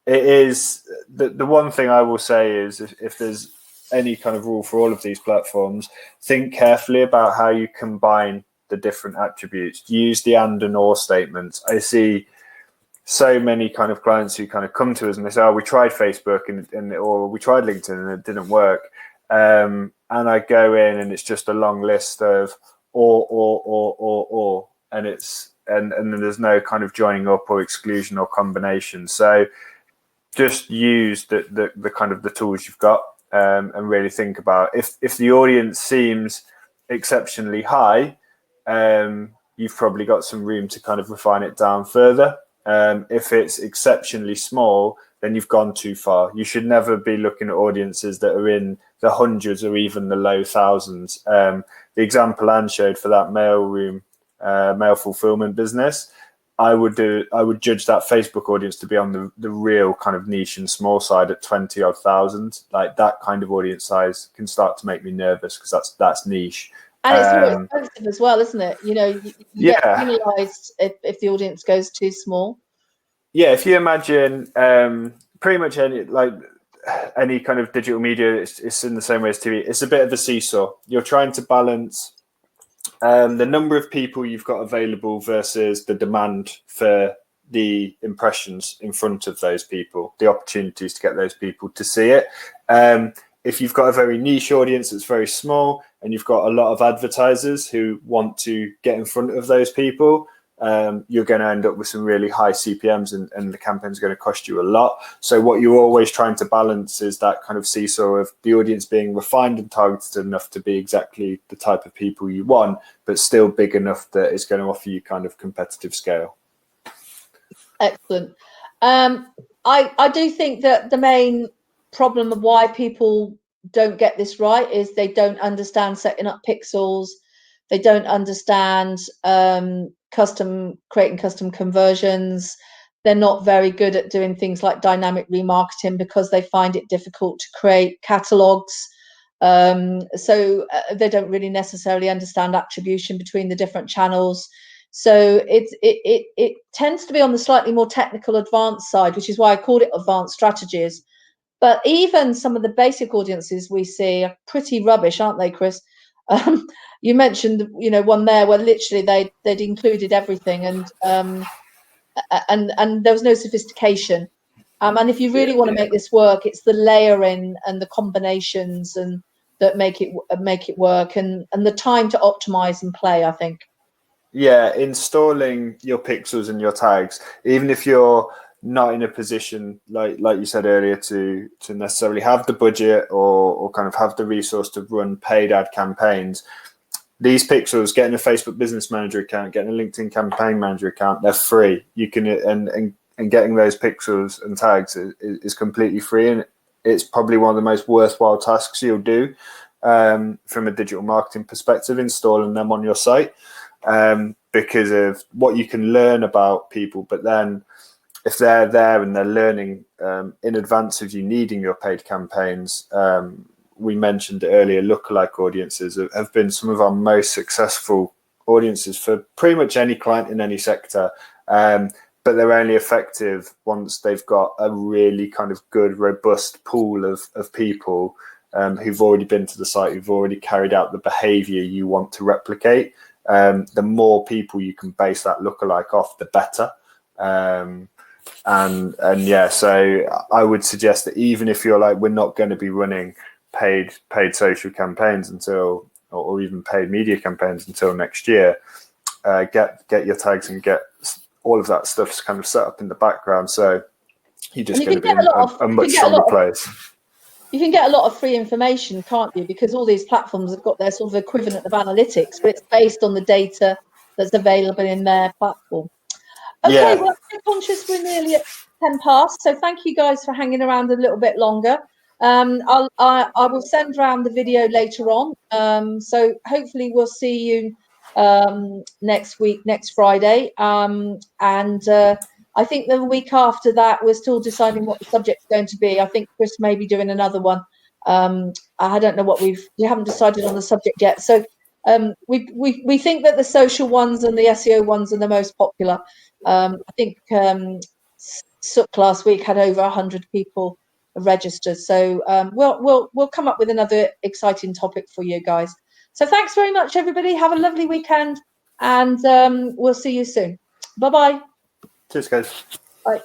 It is the one thing I will say is if there's any kind of rule for all of these platforms, think carefully about how you combine the different attributes. Use the and or statements. I see so many kind of clients who kind of come to us and they say, "Oh, we tried Facebook and or we tried LinkedIn and it didn't work." And I go in and it's just a long list of or, and it's and then there's no kind of joining up or exclusion or combination. So just use the kind of the tools you've got, and really think about if the audience seems exceptionally high, you've probably got some room to kind of refine it down further. If it's exceptionally small, then you've gone too far. You should never be looking at audiences that are in the hundreds or even the low thousands. The example Anne showed for that mail fulfillment business, I would judge that Facebook audience to be on the real kind of niche and small side at 20 odd thousand. Like that kind of audience size can start to make me nervous because that's niche. And it's more expensive as well, isn't it? You know, you get penalised if the audience goes too small. Yeah, if you imagine pretty much any kind of digital media, it's in the same way as TV. It's a bit of a seesaw. You're trying to balance the number of people you've got available versus the demand for the impressions in front of those people, the opportunities to get those people to see it. If you've got a very niche audience that's very small and you've got a lot of advertisers who want to get in front of those people, you're going to end up with some really high CPMs and the campaign's going to cost you a lot. So what you're always trying to balance is that kind of seesaw of the audience being refined and targeted enough to be exactly the type of people you want, but still big enough that it's going to offer you kind of competitive scale. Excellent. I do think that the main problem of why people don't get this right is they don't understand setting up pixels. They don't understand creating custom conversions. They're not very good at doing things like dynamic remarketing because they find it difficult to create catalogs. So they don't really necessarily understand attribution between the different channels. So it tends to be on the slightly more technical advanced side, which is why I called it advanced strategies. But even some of the basic audiences we see are pretty rubbish, aren't they, Chris? You mentioned, one there where literally they'd included everything, and there was no sophistication. And if you really want to make this work, it's the layering and the combinations and that make it work, and the time to optimize and play, I think. Yeah, installing your pixels and your tags, even if you're not in a position like you said earlier to necessarily have the budget or kind of have the resource to run paid ad campaigns, these pixels, getting a Facebook Business Manager account, getting a LinkedIn Campaign Manager account, they're free. You can and getting those pixels and tags is completely free, and it's probably one of the most worthwhile tasks you'll do from a digital marketing perspective, installing them on your site, because of what you can learn about people. But then if they're there and they're learning in advance of you needing your paid campaigns, we mentioned earlier, lookalike audiences have been some of our most successful audiences for pretty much any client in any sector. But they're only effective once they've got a really kind of good, robust pool of people who've already been to the site, who've already carried out the behavior you want to replicate. The more people you can base that lookalike off, the better. And yeah, so I would suggest that even if you're like, we're not going to be running paid social campaigns until, or even paid media campaigns until next year, get your tags and get all of that stuff kind of set up in the background. So you're just going to be in a much stronger place. You can get a lot of free information, can't you? Because all these platforms have got their sort of equivalent of analytics, but it's based on the data that's available in their platform. Okay, yeah. Well, I'm conscious we're nearly at 10 past, so thank you guys for hanging around a little bit longer. I will send around the video later on, so hopefully we'll see you next week, next Friday, and I think the week after that we're still deciding what the subject's going to be. I think Chris may be doing another one. I don't know what we haven't decided on the subject yet, so We think that the social ones and the SEO ones are the most popular. I think Sook last week had over 100 people registered. So we'll come up with another exciting topic for you guys. So thanks very much, everybody. Have a lovely weekend, and we'll see you soon. Bye-bye. Cheers, guys. Bye.